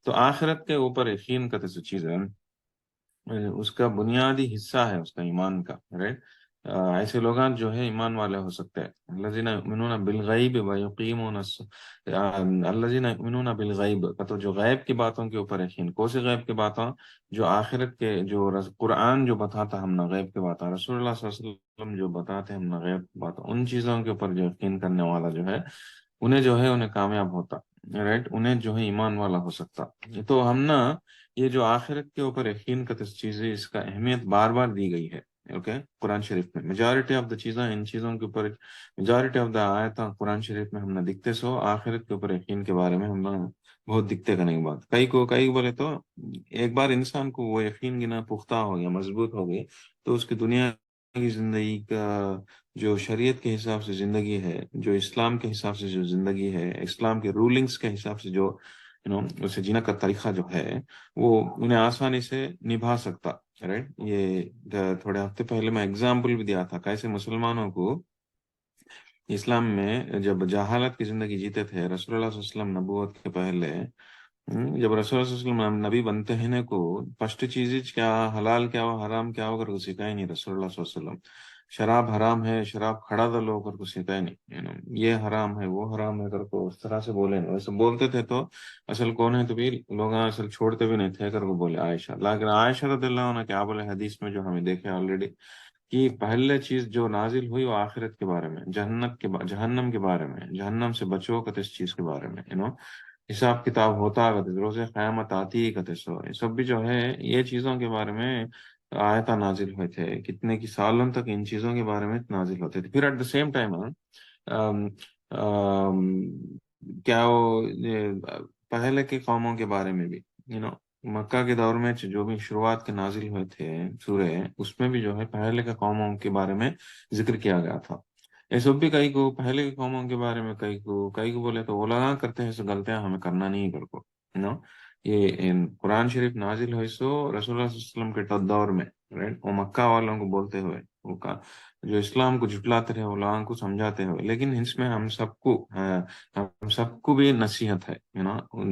تو آخرت کے اوپر یقین کا تو چیز ہے، اس کا بنیادی حصہ ہے اس کا ایمان کا، رائٹ؟ ایسے لوگ جو ہے ایمان والے ہو سکتے ہیں، الذین یؤمنون بالغیب ویقیمون الذین یؤمنون بالغیب کا تو جو غیب کی باتوں کے اوپر یقین، کون سی غیب کی باتوں؟ جو آخرت کے، جو قرآن جو بتاتا ہم نہ غیب کے بات، رسول اللہ صلی اللہ علیہ وسلم جو بتاتے ہم نہ غیب کی بات، ان چیزوں کے اوپر جو یقین کرنے والا جو ہے انہیں جو ہے انہیں کامیاب ہوتا، رائٹ؟ انہیں جو ہے ایمان والا ہو سکتا۔ تو ہم نا یہ جو آخرت کے اوپر یقین کا چیز ہے، اس کا اہمیت بار بار دی گئی ہے، اوکے؟ قرآن شریف میں میجارٹی آف دا چیزیں، ان چیزوں کے اوپر میجارٹی آف دا آیت قرآن شریف میں ہم نے دکھتے سو آخرت کے اوپر یقین کے بارے میں ہم نے بہت دکھتے کا نہیں بات، کئی بولے تو ایک بار انسان کو وہ یقین گنا پختہ ہو گیا، مضبوط ہو گئی، تو اس کی دنیا کی زندگی کا جو شریعت کے حساب سے زندگی ہے، جو اسلام کے حساب سے جو زندگی ہے، اسلام کے رولنگز کے حساب سے جو اسے جینا کا طریقہ جو ہے، وہ انہیں آسانی سے نبھا سکتا، رائٹ؟ یہ تھوڑے ہفتے پہلے میں اگزامپل بھی دیا تھا کیسے مسلمانوں کو اسلام میں جب جہالت کی زندگی جیتے تھے، رسول اللہ صلی اللہ علیہ وسلم نبوت کے پہلے، جب رسول اللہ صلی اللہ علیہ وسلم نبی بنتے ہیں نا کو فرسٹ چیز کیا حلال کیا ہو حرام کیا ہو کر کو سکھائے نہیں رسول اللہ صلی اللہ علیہ وسلم۔ شراب حرام ہے، شراب کھڑا دلو کر کو سکھائے نہیں، یہ حرام ہے وہ حرام ہے کر کو اس طرح سے بولے نہیں، ویسے بولتے تھے تو اصل کون ہے تو بھی لوگ اصل چھوڑتے بھی نہیں تھے کر کو بولے عائشہ، لیکن عائشہ رضی اللہ عنہ کیا بولے حدیث میں جو ہمیں دیکھے آلریڈی، کہ پہلے چیز جو نازل ہوئی وہ آخرت کے بارے میں، جہنم کے بارے میں، جہنم سے بچو کت اس چیز کے بارے میں، حساب کتاب ہوتا کتے روز قیامت آتی کتے سو، یہ سب بھی جو ہے یہ چیزوں کے بارے میں آیتہ نازل ہوئے تھے، کتنے کی سالوں تک ان چیزوں کے بارے میں نازل ہوتے تھے۔ پھر ایٹ دا سیم ٹائم کیا وہ پہلے کے قوموں کے بارے میں بھی، مکہ کے دور میں جو بھی شروعات کے نازل ہوئے تھے سورے، اس میں بھی جو ہے پہلے کے قوموں کے بارے میں ذکر کیا گیا تھا۔ یہ سب بھی کئی کو پہلے کے قوموں کے بارے میں، کئی کو بولے تو وہ لگا کرتے ہیں سو غلطیاں ہمیں کرنا نہیں کر کو، یہ قرآن شریف نازل ہوئی سو رسول اللہ صلی اللہ علیہ وسلم کے دور میں، رائٹ؟ وہ مکہ والوں کو بولتے ہوئے، جو اسلام کو جھٹلاتے رہے وہ لوگوں کو سمجھاتے ہوئے، لیکن اس میں ہم سب کو بھی نصیحت ہے، رسول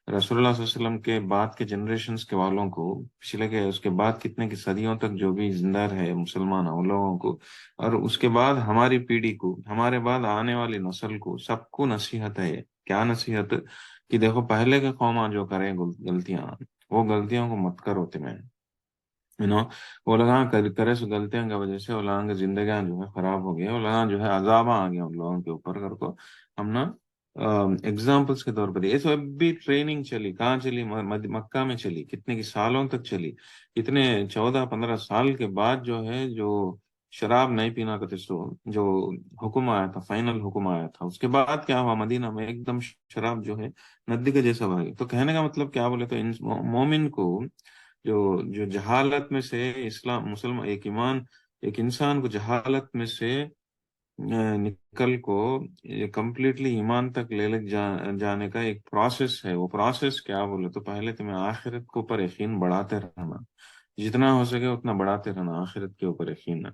اللہ صلی اللہ علیہ وسلم کے بعد کے جنریشنز کے والوں کو، پچھلے کے اس کے بعد کتنے کی صدیوں تک جو بھی زندہ رہے مسلمان ان لوگوں کو، اور اس کے بعد ہماری پیڑھی کو، ہمارے بعد آنے والی نسل کو، سب کو نصیحت ہے۔ کیا نصیحت؟ کہ دیکھو پہلے کے قوم جو کریں غلطیاں، وہ غلطیوں کو مت کرو تمہیں، وہ لوگاں کرے سو غلطیاں کی وجہ سے وہ لوگوں کی زندگیاں جو ہے خراب ہو گئی، وہ لوگاں جو ہے عذاب آ گیا ان لوگوں کے اوپر کر کو ہم نا ایگزامپلس کے طور پر یہ سب بھی ٹریننگ چلی، کہاں چلی؟ مکہ میں چلی، کتنے کی سالوں تک چلی، کتنے 14-15 سال کے بعد جو ہے جو شراب نہیں پینا کرتے سو جو حکم آیا تھا، فائنل حکم آیا تھا، اس کے بعد کیا ہوا؟ مدینہ میں ایک دم شراب جو ہے ندی کا جیسا بھاگی۔ تو کہنے کا مطلب کیا بولے تو مومن کو جو جو جہالت میں سے ایک انسان کو جہالت میں سے نکل کو کمپلیٹلی ایمان تک جانے کا ایک پروسیس ہے، وہ پروسیس کیا بولے تو پہلے تمہیں آخرت کے اوپر یقین بڑھاتے رہنا، جتنا ہو سکے اتنا بڑھاتے رہنا آخرت کے اوپر یقین۔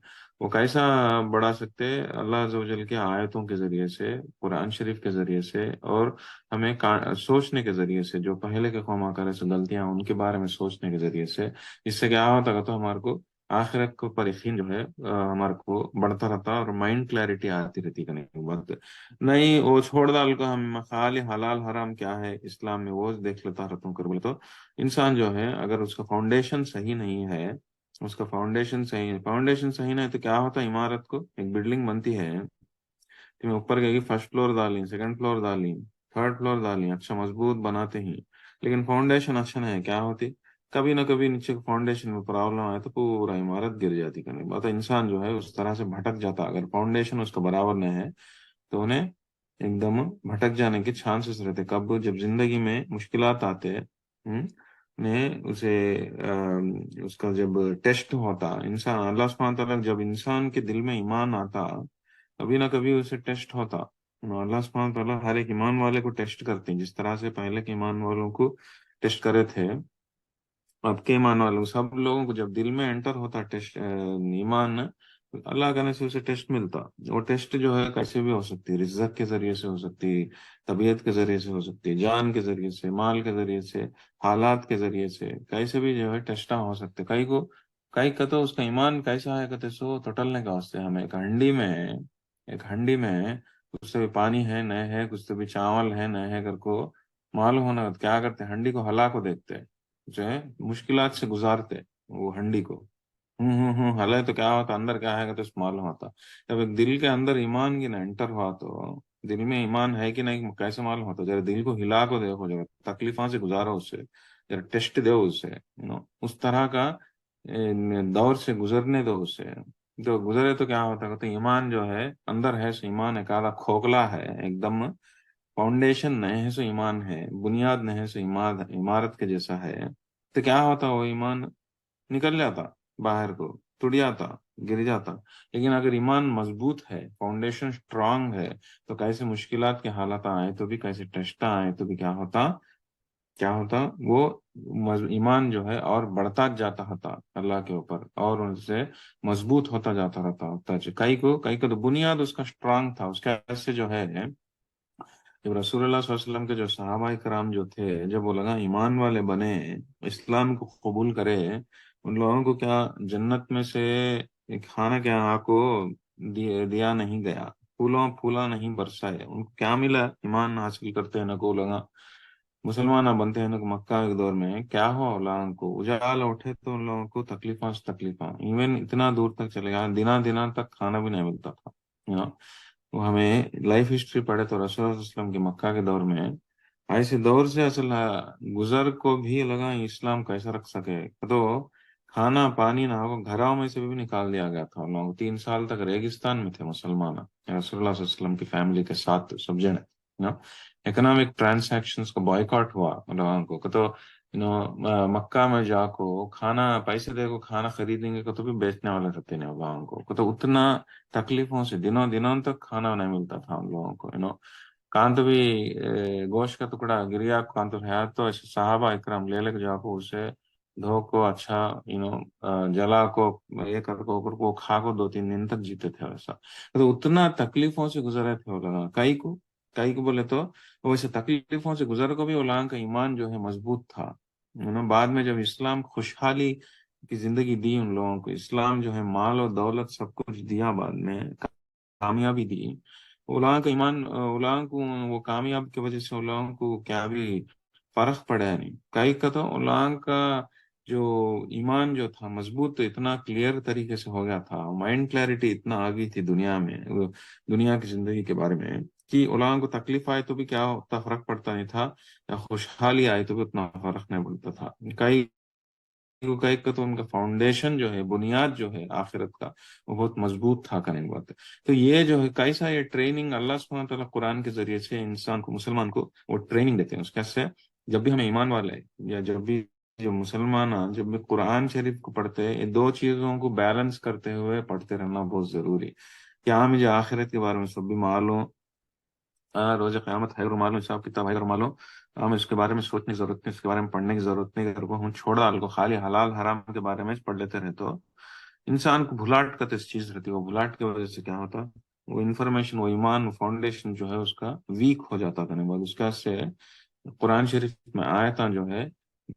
وہ کیسا بڑھا سکتے؟ اللہ عز و جل کے آیتوں کے ذریعے سے، قرآن شریف کے ذریعے سے، اور ہمیں سوچنے کے ذریعے سے، جو پہلے کے قوم کرے سے غلطیاں ان کے بارے میں سوچنے کے ذریعے سے، اس سے کیا ہوتا ہے تو ہمارے کو آخرت کو پر یقین جو ہے ہمارے کو بڑھتا رہتا، اور مائنڈ کلیئرٹی آتی رہتی کہ نہیں بات نہیں وہ چھوڑ ڈال کو ہم خالی حلال حرام کیا ہے اسلام میں وہ دیکھ لیتا رہتا ہوں کر بولے تو انسان جو ہے اگر اس کا فاؤنڈیشن صحیح نہیں ہے، اس کا فاؤنڈیشن صحیح نہیں ہے تو کیا ہوتا ہے؟ عمارت کو ایک بلڈنگ بنتی ہے، تمہیں اوپر گئی فرسٹ فلور ڈالیں، سیکنڈ فلور ڈالیں، تھرڈ فلور ڈالیں، اچھا مضبوط بناتے ہیں، لیکن فاؤنڈیشن اچھا نہیں ہے، کیا ہوتی؟ کبھی نہ کبھی نیچے فاؤنڈیشن میں پرابلم آئے تو پورا عمارت گر جاتی کرنے بات، انسان جو ہے اس طرح سے بھٹک جاتا، اگر فاؤنڈیشن اس کا برابر نہیں ہے تو انہیں ایک دم بھٹک جانے کے چانسز رہتے، کب؟ جب زندگی میں مشکلات آتے نے اسے اس کا جب ٹیسٹ ہوتا انسان، اللہ سبحانہ تعالیٰ جب انسان کے دل میں ایمان آتا کبھی نہ کبھی اسے ٹیسٹ ہوتا، اللہ سبحانہ تعالیٰ ہر ایک ایمان والے کو ٹیسٹ کرتے ہیں، جس طرح سے پہلے کے ایمان والوں کو ٹیسٹ کرے تھے، اب کے ایمان والوں سب لوگوں کو جب دل میں انٹر ہوتا ٹیسٹ ایمان اللہ کرنے سے اسے ٹیسٹ ملتا. وہ ٹیسٹ جو ہے کیسے بھی ہو سکتی ہے، رزق کے ذریعے سے ہو سکتی، طبیعت کے ذریعے سے ہو سکتی، جان کے ذریعے سے، مال کے ذریعے سے، حالات کے ذریعے سے، کیسے بھی جو ہے ٹیسٹا ہو سکتے. کئی کا تو اس کا ایمان کیسا ہے کہتے سو تو ٹلنے کا واسطے ہمیں ایک ہنڈی میں کچھ سے بھی پانی ہے نہ ہے، کچھ سے بھی چاول ہے نہ ہے کر کو معلوم ہونا کیا کرتے، ہنڈی کو ہلا کو دیکھتے جو ہے، مشکلات سے گزارتے وہ ہنڈی کو. حالے تو کیا ہوتا اندر کیا ہے تو اس معلوم ہوتا. جب ایک دل کے اندر ایمان کی نا انٹر ہوا تو دل میں ایمان ہے کہ نہیں کیسے معلوم ہوتا. ذرا دل کو ہلا کو دیکھو، ذرا تکلیفوں سے گزارو اس سے، ذرا ٹیسٹ دو اس سے، اس طرح کا دور سے گزرنے دو اس سے. تو گزرے تو کیا ہوتا ہے ایمان جو ہے اندر ہے سو ایمان ایک آدھا کھوکھلا ہے ایک دم، فاؤنڈیشن نہیں ہے سو ایمان ہے، بنیاد نہیں ہے سو عمارت کے جیسا ہے. تو کیا ہوتا وہ ایمان نکل جاتا باہر کو، ٹوٹ جاتا، گر جاتا. لیکن اگر ایمان مضبوط ہے، فاؤنڈیشن اسٹرانگ ہے، تو کیسے مشکلات کے حالات آئے تو بھی، کیسے ٹیسٹ آئے تو بھی کیا ہوتا وہ ایمان جو ہے اور بڑھتا جاتا ہوتا اللہ کے اوپر، اور ان سے مضبوط ہوتا جاتا رہتا. کئی کو تو بنیاد اس کا اسٹرانگ تھا. اس کے ایسے جو ہے جب رسول اللہ صلی اللہ علیہ وسلم کے جو صحابہ کرام جو تھے، جب وہ لگا ایمان والے بنے، اسلام کو قبول کرے، ان لوگوں کو کیا جنت میں سے ایک کھانا کیا آپ کو دیا نہیں گیا، پھولا نہیں برسائے. ان کو کیا ملا؟ ایمان حاصل کرتے ہیں نا کو لگا مسلمان بنتے ہیں نا مکہ کے دور میں کیا ہوا لوگوں کو اجالا اٹھے تو ان لوگوں کو تکلیفاں سے تکلیفاں، ایون اتنا دور تک چلے گا دنا تک کھانا بھی نہیں ملتا تھا. وہ ہمیں لائف ہسٹری پڑھے تو رسول اللہ صلی اللہ علیہ وسلم کے مکہ کے دور میں ایسے دور سے اصل گزر کو بھی لگا اسلام کیسا رکھ سکے. تو کھانا پانی نہ ہو گھروں میں سے بھی نکال دیا گیا تھا. لوگ 3 سال تک ریگستان میں تھے مسلمان رسول اللہ صلی اللہ علیہ وسلم کی فیملی کے ساتھ سب جنے. اکنامک ٹرانزیکشنز کا بائیکاٹ ہوا لوگوں کو تو مکہ میں جا کو کھانا پیسے دے کو کھانا خریدیں گے تو بھی بیچنے والے رہتے ہیں لوگوں کو تو اتنا تکلیفوں سے دنوں تک کھانا نہیں ملتا تھا ہم لوگوں کو. کان تو بھی گوشت کا ٹکڑا گریا کان تو ہے تو ایسے صحابہ اکرام لے لے کے جا کو اسے دھو کو اچھا جلا کو یہ کر کو کھا کو 2-3 دن تک جیتے تھے. ویسا تو اتنا تکلیفوں سے گزرے تھے وہ لگا کئی کو بولے تو ویسے تکلیفوں سے گزر کو بھی علماء کا ایمان جو ہے مضبوط تھا. بعد میں جب اسلام خوشحالی کی زندگی دی ان لوگوں کو، اسلام جو ہے مال و دولت سب کچھ دیا، بعد میں کامیابی دی علماء کا ایمان، علماء کو وہ کامیاب کی وجہ سے علماء کو کیا بھی فرق پڑا نہیں. کئی کا تو علماء کا جو ایمان جو تھا مضبوط تو اتنا کلیئر طریقے سے ہو گیا تھا، مائنڈ کلیئرٹی اتنا آ گئی تھی دنیا میں، دنیا کی زندگی کے بارے میں کہ علماء کو تکلیف آئے تو بھی کیا اتنا فرق پڑتا نہیں تھا، یا خوشحالی آئے تو بھی اتنا فرق نہیں پڑتا تھا. کئی کا تو ان کا فاؤنڈیشن جو ہے، بنیاد جو ہے آخرت کا، وہ بہت مضبوط تھا کرنے کی بات ہے. تو یہ جو ہے کیسا یہ ٹریننگ اللہ سبحانہ تعالیٰ قرآن کے ذریعے سے انسان کو، مسلمان کو وہ ٹریننگ دیتے ہیں. اس کیسے جب بھی ہمیں ایمان والے یا جب بھی جو مسلمان جب بھی قرآن شریف کو پڑھتے ہیں، یہ دو چیزوں کو بیلنس کرتے ہوئے پڑھتے رہنا بہت ضروری. کیا ہمیں جو آخرت کے بارے میں سب بھی معلوم، روز قیامت ہے معلوم، حساب کتاب ہے معلوم، ہمیں اس کے بارے میں سوچنے کی ضرورت نہیں، اس کے بارے میں پڑھنے کی ضرورت نہیں. اگر کو ہم چھوڑ ڈال کو خالی حلال حرام کے بارے میں پڑھ لیتے رہے تو انسان کو بھلاٹ کا اس چیز رہتی ہے. وہ بھلاٹ کی وجہ سے کیا ہوتا، وہ انفارمیشن، وہ ایمان، وہ فاؤنڈیشن جو ہے اس کا ویک ہو جاتا تھا. بعد اس کا سے قرآن شریف میں آیتاں جو ہے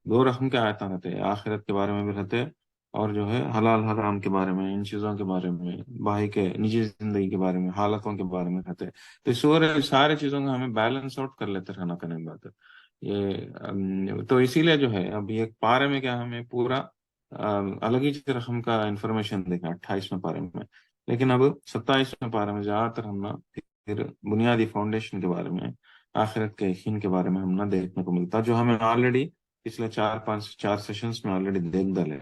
2 رقم کے آیتاں رہتے، آخرت کے بارے میں بھی رہتے، اور جو ہے حلال حرام کے بارے میں، ان چیزوں کے بارے میں، بھائی کے نجی زندگی کے بارے میں، حالتوں کے بارے میں رہتے. تو سارے چیزوں کو ہمیں بیلنس آؤٹ کر لیتے رہنا کرنے کی بات ہے. تو اسی لیے جو ہے اب ایک پارے میں کیا ہمیں پورا الگ ہی رقم کا انفارمیشن دیکھا 28ویں پارے میں. لیکن اب 27ویں پارے میں زیادہ تر ہم نا پھر بنیادی فاؤنڈیشن کے بارے میں، آخرت کے یقین کے بارے میں ہم نہ دیکھنے کو ملتا، جو ہمیں آلریڈی پچھلے 4 سیشنز میں آلریڈی دیکھ ڈالے.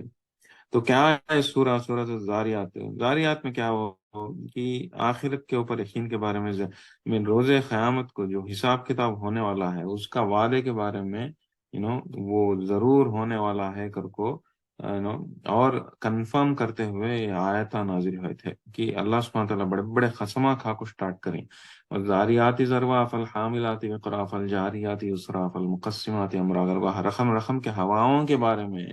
تو کیا ہے سورہ زاریات میں کیا ہو کہ آخرت کے اوپر یقین کے بارے میں روز قیامت کو جو حساب کتاب ہونے والا ہے اس کا وعدے کے بارے میں وہ ضرور ہونے والا ہے کر کو اور کنفرم کرتے ہوئے یہ آیات نازل ہوئے تھے کہ اللہ سبحانہ تعالیٰ بڑے بڑے قسمہ کھا کو سٹارٹ کریں، اور زاریاتی ذروا فالحاملاتی وقرا فالجاریاتی یسرا فالمقسماتی امرا، اگر وہ رقم کے ہواؤں کے بارے میں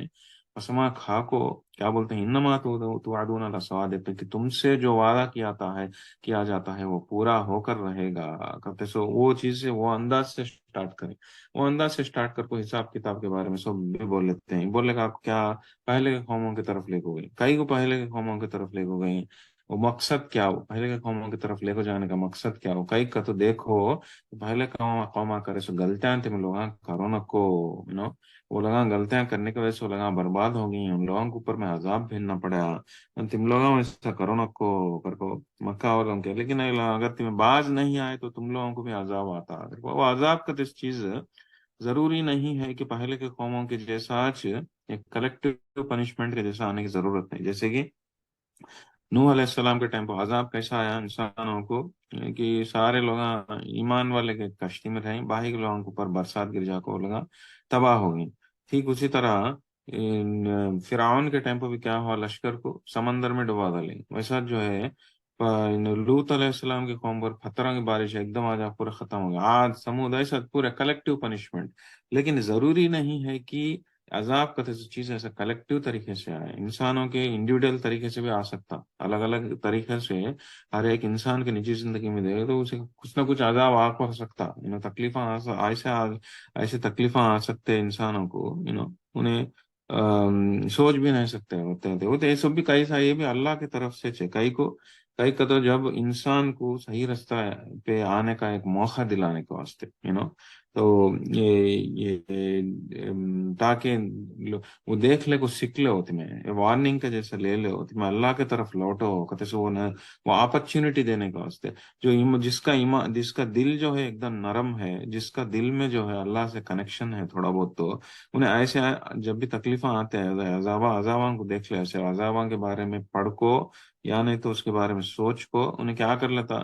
قسما کھا کو کیا بولتے ہیں، انما توعدون لصادق، کہ تم سے جو وعدہ کیا جاتا ہے وہ پورا ہو کر رہے گا. کہتے سو وہ چیز سے وہ انداز سے سٹارٹ کریں. وہ انداز سے سٹارٹ کر کو حساب کتاب کے بارے میں سب بھی بول لیتے ہیں. بولے گا آپ کیا پہلے کے قوموں کی طرف لے کو گئے، کئی کو پہلے کے قوموں کی طرف لے کو گئے، وہ مقصد کیا ہو پہلے کے قوموں کی طرف لے کو جانے کا مقصد کیا ہو. کئی کا تو دیکھو پہلے قوما کرے سو غلطیاں تم لوگ کرو نہ کو وہ لوگ غلطیاں کرنے کی وجہ سے وہ لوگ برباد ہو گئی، ان لوگوں کے اوپر میں عذاب بھیجنا پڑا. تم لوگوں ایسا کرو نہ کو کر کو مکہ والوں کے. لیکن اگر تمہیں باز نہیں آئے تو تم لوگوں کو بھی عذاب آتا. وہ عذاب کا تو اس چیز ضروری نہیں ہے کہ پہلے کے قوموں کے جیسا آج ایک کلیکٹیو پنشمنٹ کے جیسا آنے کی ضرورت نہیں. جیسے کہ نوح علیہ السلام کے ٹائم پہ عذاب کیسا آیا انسانوں کو کہ سارے لوگ ایمان والے کے کشتی میں رہیں، باہی کے لوگوں کے اوپر برسات گر جا کو لوگ تباہ ہو گئی. ٹھیک اسی طرح فرعون کے ٹائم پہ بھی کیا ہوا، لشکر کو سمندر میں ڈبا ڈالے. ویسا جو ہے لوط علیہ السلام کے قوم پر پتھروں کی بارش ایک دم آ پورا ختم ہو گیا. آج سمود ایسا پورا کلیکٹیو پنشمنٹ. لیکن ضروری نہیں ہے کہ عذاب کا چیز ایسا کلیکٹیو طریقے سے آئے، انسانوں کے انڈیویڈل طریقے سے بھی آ سکتا. الگ الگ طریقے سے ہر ایک انسان کے نجی زندگی میں دے تو اسے کچھ نہ کچھ عذاب آ سکتا. تکلیفیں ایسے تکلیفیں آ سکتے انسانوں کو انہیں سوچ بھی نہیں سکتے ہوتے تھے. وہ تو یہ سب بھی کئی سا یہ بھی اللہ کی طرف سے کئی کا تو جب انسان کو صحیح رستہ پہ آنے کا ایک موقع دلانے کے واسطے تو تاکہ وہ دیکھ لے کو سیکھ لے ہوتی میں وارننگ کا جیسا لے لے ہوتی میں اللہ کی طرف لوٹو کہتے سے وہ اپرچونٹی دینے کے واسطے جو جس کا دل جو ہے ایک دم نرم ہے، جس کا دل میں جو ہے اللہ سے کنیکشن ہے تھوڑا بہت، تو انہیں ایسے جب بھی تکلیفیں آتے ہیں عذاباں کو دیکھ لے، ایسے عذاباں کے بارے میں پڑھ کو یا نہیں تو اس کے بارے میں سوچ کو انہیں کیا کر لیتا،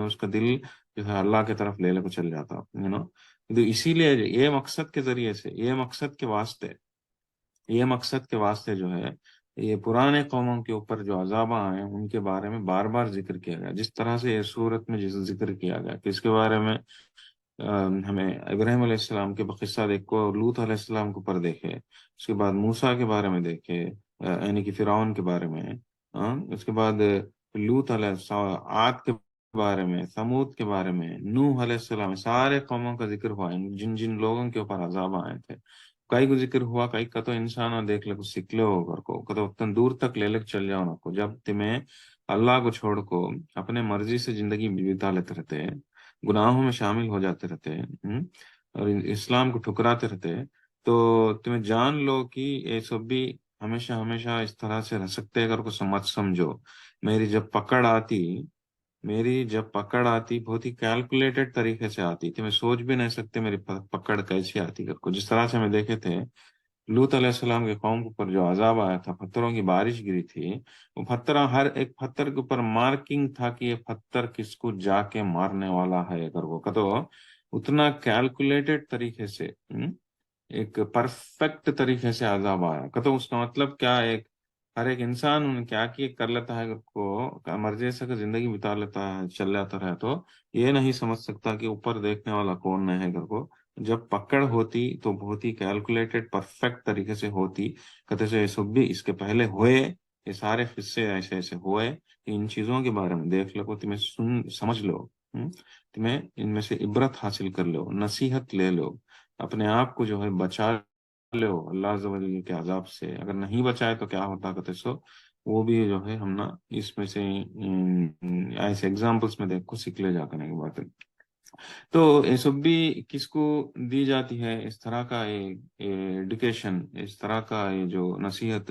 اس کا دل جو ہے اللہ کی طرف لے کو چل جاتا. تو اسی لیے یہ مقصد کے ذریعے سے یہ مقصد کے واسطے جو ہے یہ پرانے قوموں کے اوپر جو عذاباں ہیں ان کے بارے میں بار بار ذکر کیا گیا. جس طرح سے یہ صورت میں ذکر کیا گیا کہ اس کے بارے میں ہمیں ابراہیم علیہ السلام کے قصہ دیکھو، لوط علیہ السلام کے اوپر دیکھے، اس کے بعد موسیٰ کے بارے میں دیکھے، یعنی کہ فرعون کے بارے میں، اس کے بعد لوط علیہ السلام، عاد کے بارے میں، ثمود کے بارے میں، نوح علیہ السلام، سارے قوموں کا ذکر ہوا جن جن لوگوں کے اوپر عذاب آئے تھے. کئی کو ذکر ہوا، کئی کا تو انسان دیکھ لے کو سیکھ لے ہو کر کو تو اتنا دور تک لے چل جاؤ نا کو. جب تمہیں اللہ کو چھوڑ کو اپنے مرضی سے زندگی بتا لیتے رہتے ہیں، گناہوں میں شامل ہو جاتے رہتے ہیں، اور اسلام کو ٹھکراتے رہتے ہیں، تو تمہیں جان لو کہ یہ سب بھی ہمیشہ ہمیشہ اس طرح سے رہ سکتے اگر کو مت سمجھو. میری جب پکڑ آتی بہت ہی کیلکولیٹڈ طریقے سے آتی تھی. میں سوچ بھی نہیں سکتے میری پکڑ کیسی آتی کر کو. جس طرح سے میں دیکھے تھے لوط علیہ السلام کے قوم کے اوپر جو عذاب آیا تھا، پتھروں کی بارش گری تھی، وہ پتھر ہر ایک پتھر کے اوپر مارکنگ تھا کہ یہ پتھر کس کو جا کے مارنے والا ہے اگر وہ تو اتنا کیلکولیٹڈ طریقے سے ایک پرفیکٹ طریقے سے عذاب آیا. تو اس کا مطلب کیا، ہر ایک انسان کیا کر لیتا ہے اگر کو مرضی سے زندگی بتا لیتا ہے چل جاتا رہے تو یہ نہیں سمجھ سکتا کہ اوپر دیکھنے والا کون نہیں ہے اگر کو. جب پکڑ ہوتی تو بہت ہی کیلکولیٹڈ پرفیکٹ طریقے سے ہوتی. کہتے سے یہ سب بھی اس کے پہلے ہوئے، یہ سارے قصے ایسے ایسے ہوئے کہ ان چیزوں کے بارے میں دیکھ لو، تمہیں سمجھ لو، تمہیں ان میں سے عبرت حاصل کر لو، نصیحت لے لو، اپنے آپ کو جو ہے بچا لو اللہ عز و جل کے عذاب سے. اگر نہیں بچائے تو کیا ہوتا کہتے سو وہ بھی جو ہے ہم نا اس میں سے ایسے ایگزامپلس میں دیکھ کو سیکھ لے جا کرنے کی بات ہے. تو یہ سب بھی کس کو دی جاتی ہے اس طرح کا ایڈوکیشن، اس طرح کا یہ جو نصیحت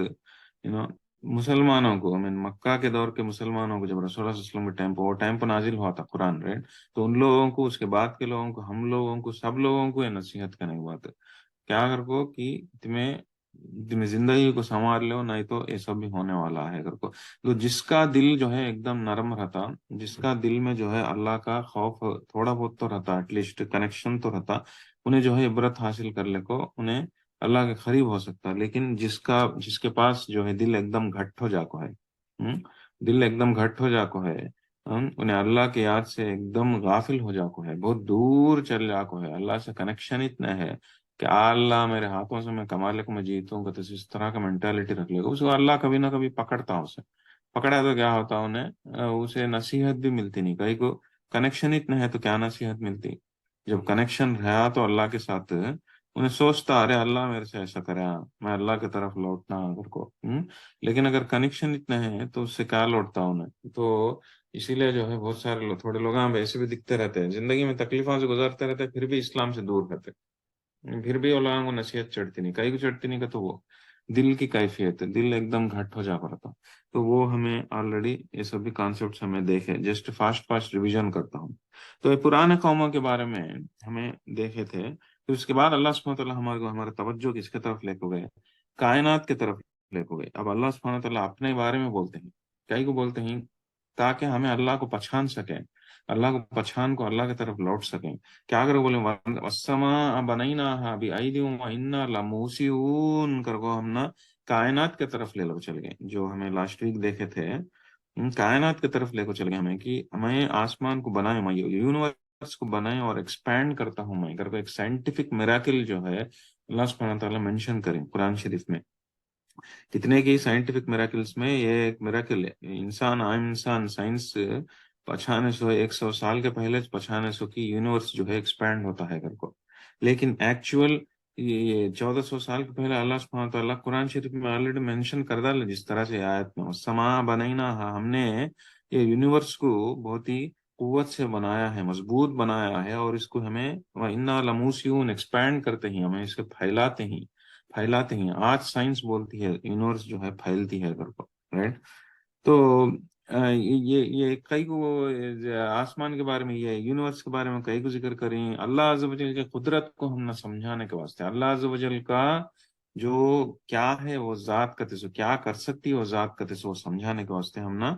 مسلمانوں کو، مکہ کے دور کے مسلمانوں کو جب رسول اللہ صلی اللہ علیہ وسلم کے وہ ٹائم پہ نازل ہوا تھا قرآن، رائٹ؟ تو ان لوگوں کو، اس کے بعد کے لوگوں کو، ہم لوگوں کو، سب لوگوں کو یہ نصیحت کرنے کی بات ہے کیا کر کو کہ تمہیں زندگی کو سنوار لو، نہیں تو یہ سب بھی ہونے والا ہے کر کو. تو جس کا دل جو ہے ایک دم نرم رہتا، جس کا دل میں جو ہے اللہ کا خوف تھوڑا بہت تو رہتا، ایٹ لیسٹ کنیکشن تو رہتا، انہیں جو ہے عبرت حاصل کر لے کو انہیں اللہ کے قریب ہو سکتا. لیکن جس کے پاس جو ہے دل ایک دم گھٹ ہو جاکو ہے، دل ایک دم گھٹ ہو جاکو ہے، انہیں اللہ کے یاد سے ایک دم غافل ہو جاکو ہے، بہت دور چل جاکو ہے، اللہ سے کنیکشن اتنا ہے، کہ اللہ میرے ہاتھوں سے میں کما لے کو میں جیتوں گا، تو اس طرح کا مینٹالٹی رکھ لے گا، اس کو اللہ کبھی نہ کبھی پکڑتا اسے، پکڑا تو کیا ہوتا انہیں، اسے نصیحت بھی ملتی نہیں، کہیں کو کنیکشن اتنا ہے تو کیا نصیحت ملتی، جب کنیکشن رہا تو اللہ کے ساتھ انہیں سوچتا ارے اللہ میرے سے ایسا کرا، میں اللہ کی طرف لوٹنا اگر کو لیکن اگر کنیکشن اتنے ہیں تو اس سے کیا لوٹتا انہیں، تو اسی لیے جو ہے بہت سارے لوگ، تھوڑے لوگ ایسے بھی دکھتے رہتے ہیں زندگی میں تکلیفوں سے گزرتے رہتے ہیں، پھر بھی اسلام سے دور رہتے ہیں، پھر بھی وہ لوگوں کو نصیحت چڑھتی نہیں، کہیں کو چڑھتی نہیں، کہ تو وہ دل کی کیفیت ہے، دل ایک دم گھٹ ہو جا پڑتا، تو وہ ہمیں آلریڈی یہ سب بھی کانسیپٹس ہمیں دیکھے، جسٹ فاسٹ فاسٹ ریویژن کرتا ہوں، تو یہ پرانے قوموں کے بارے میں ہمیں دیکھے تھے، تو اس کے بعد اللہ سبحانہ وتعالیٰ ہمارے کو ہمارا توجہ کس کی طرف لے کو گئے، کائنات کی طرف لے کو گئے، اب اللہ سبحانہ وتعالیٰ اپنے بارے میں بولتے ہیں، کئی کو بولتے ہیں تاکہ ہمیں اللہ کو پہچان سکیں، اللہ کو پہچان کو اللہ کی طرف لوٹ سکیں، کیا اگر بولے والسماء بنیناہا بأید وإنا لموسعون کر کو ہم نا کائنات کی طرف لے لو چل گئے، جو ہمیں لاسٹ ویک دیکھے تھے، کائنات کی طرف لے کو چل گئے ہمیں، کہ ہمیں آسمان کو بنائے، میں یونیورس کو بنائے اور ایکسپینڈ کرتا ہوں میں کر کو، ایک سائنٹیفک میراکل جو ہے اللہ سبحانہ تعالیٰ مینشن کریں قرآن شریف میں، کتنے کی سائنٹیفک میراکلس میں یہ ایک میراکل ہے، انسان عام انسان سائنس 100 سال کے پہلے 100 کی یونیورس جو ہے ایکسپینڈ ہوتا ہے گھر کو، لیکن ایکچوئل یہ 1400 سال کے پہلے اللہ سبحانہ تعالیٰ قرآن شریف میں آلریڈی مینشن کر ڈالا، جس طرح سے آیت میں سما بنینا، ہم نے یہ یونیورس کو بہت ہی قوت سے بنایا ہے، مضبوط بنایا ہے، اور اس کو ہمیں انا لموسیون ایکسپینڈ کرتے ہیں، ہمیں اس کو پھیلاتے ہیں آج سائنس بولتی ہے یونیورس جو ہے پھیلتی ہے اگر کو، رائٹ، تو یہ کئی کو آسمان کے بارے میں، یہ یونیورس کے بارے میں کئی کو ذکر کریں، اللہ عز و جل کے قدرت کو ہم نہ سمجھانے کے واسطے، اللہ عز و جل کا جو کیا ہے وہ ذات کا تسو کیا کر سکتی ہے وہ ذات کا تسو سمجھانے کے واسطے ہم نہ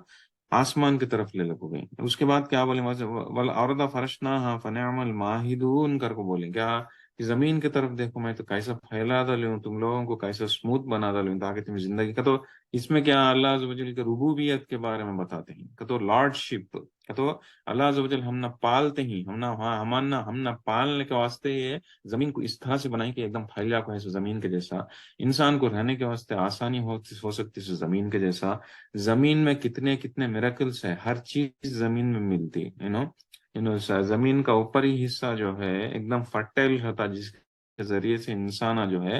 آسمان کی طرف لے لگو گئے، اس کے بعد کیا بولیں والارض فرشناها فنعم الماہدون کر کو بولیں کیا، کہ زمین کی طرف دیکھو میں تو کیسا پھیلا ڈالوں تم لوگوں کو، کیسا اسموتھ بنا ڈالوں تاکہ تم زندگی کا، تو اس میں کیا اللہ عز و جل کے ربوبیت کے بارے میں بتاتے ہیں، کہ تو لارڈ شپ، کہ تو اللہ عز و جل ہم نہ پالتے ہیں، ہم نہ پالنے کے واسطے یہ زمین کو اس طرح سے بنائی کہ ایک دم پھیلا کو ہے سو زمین کے جیسا، انسان کو رہنے کے واسطے آسانی ہو سکتی سو زمین کے جیسا، زمین میں کتنے کتنے میراکلس ہے، ہر چیز زمین میں ملتی، زمین کا اوپری حصہ جو ہے ایک دم فرٹائل ہوتا، جس کے ذریعے سے انسان جو ہے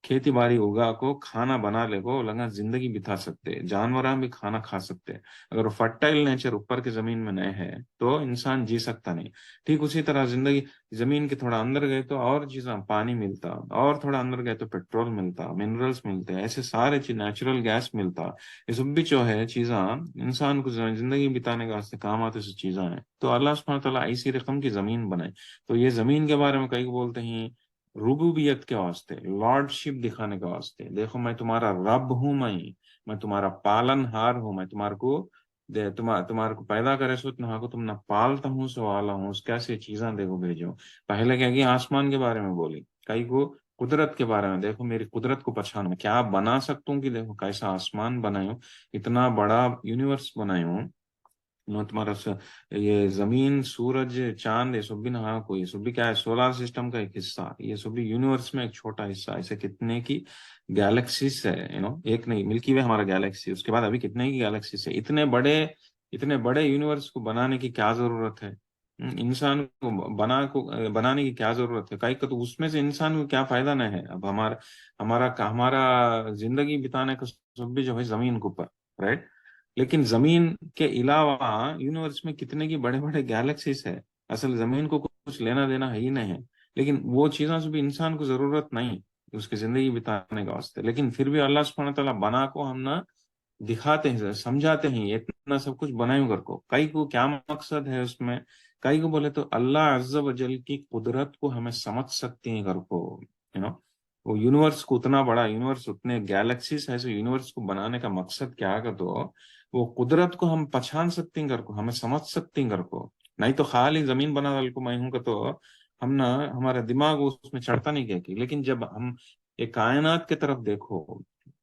کھیتی باڑی اگا کو کھانا بنا لے کو لگا زندگی بتا سکتے، جانوراں بھی کھانا کھا سکتے، اگر وہ فرٹائل نیچر اوپر کے زمین میں نہیں ہے تو انسان جی سکتا نہیں، ٹھیک اسی طرح زندگی زمین کے تھوڑا اندر گئے تو اور چیزیں پانی ملتا، اور تھوڑا اندر گئے تو پیٹرول ملتا، منرلس ملتے، ایسے سارے چیز نیچرل گیس ملتا، یہ سب بھی جو ہے چیزاں انسان کو زندگی بتانے کے واسطے کام آتے سے چیزاں ہیں، تو اللہ سبحانہ تعالیٰ ایسی رقم کی زمین بنائے، تو یہ زمین کے بارے میں کئی بولتے ہیں ربوبیت کے واسطے، لارڈ شپ دکھانے کے واسطے، دیکھو میں تمہارا رب ہوں، میں تمہارا پالن ہار ہوں، میں تمہارے کو پیدا کرے سو تمہارا کو تم نہ پالتا ہوں سو والا ہوں، اس کیسے چیزاں دیکھو بھیجو، پہلے کیا کہ آسمان کے بارے میں بولی، کئی کو قدرت کے بارے میں، دیکھو میری قدرت کو پہچان میں کیا بنا سکتا ہوں، کہ دیکھو کیسا آسمان بنائی ہوں، اتنا بڑا یونیورس بنائی ہوں، تمہارا یہ زمین سورج چاند یہ سب بھی نہ کوئی، یہ سب بھی کیا ہے سولار سسٹم کا ایک حصہ، یہ سب بھی یونیورس میں ایک چھوٹا حصہ، ایسے کتنے کی گیلیکسیز ہے، ایک نہیں ملکی وے ہمارا گیلیکسی، اس کے بعد ابھی کتنے کی گیلیکسیز ہے، اتنے بڑے یونیورس کو بنانے کی کیا ضرورت ہے، انسان کو بنانے کی کیا ضرورت ہے، کئی تو اس میں سے انسان کو کیا فائدہ نہیں ہے، اب ہمارا زندگی بتانے کا سب بھی جو ہے زمین کے اوپر، رائٹ، لیکن زمین کے علاوہ یونیورس میں کتنے کی بڑے بڑے گیلیکسیز ہے، اصل زمین کو کچھ لینا دینا ہے ہی نہیں ہے، لیکن وہ چیزوں سے بھی انسان کو ضرورت نہیں اس کی زندگی بتانے کا واسطے، لیکن پھر بھی اللہ سبحانہ تعالیٰ بنا کو ہم نہ دکھاتے ہیں، سمجھاتے ہیں، اتنا سب کچھ بنائیں کر کو، کئی کو کیا مقصد ہے اس میں، کئی کو بولے تو اللہ عز و جل کی قدرت کو ہمیں سمجھ سکتے ہیں کر کو، وہ یونیورس کو اتنا بڑا یونیورس اتنے گیلیکسیز ہے، یونیورس کو بنانے کا مقصد کیا کر تو وہ قدرت کو ہم پہچان سکتے ہیں گھر کو، ہمیں سمجھ سکتے ہیں گھر کو، نہیں تو خالی زمین بنا دل کو میں ہوں کہ تو ہم نہ ہمارا دماغ اس میں چڑھتا نہیں گیا، کہ لیکن جب ہم ایک کائنات کی طرف دیکھو،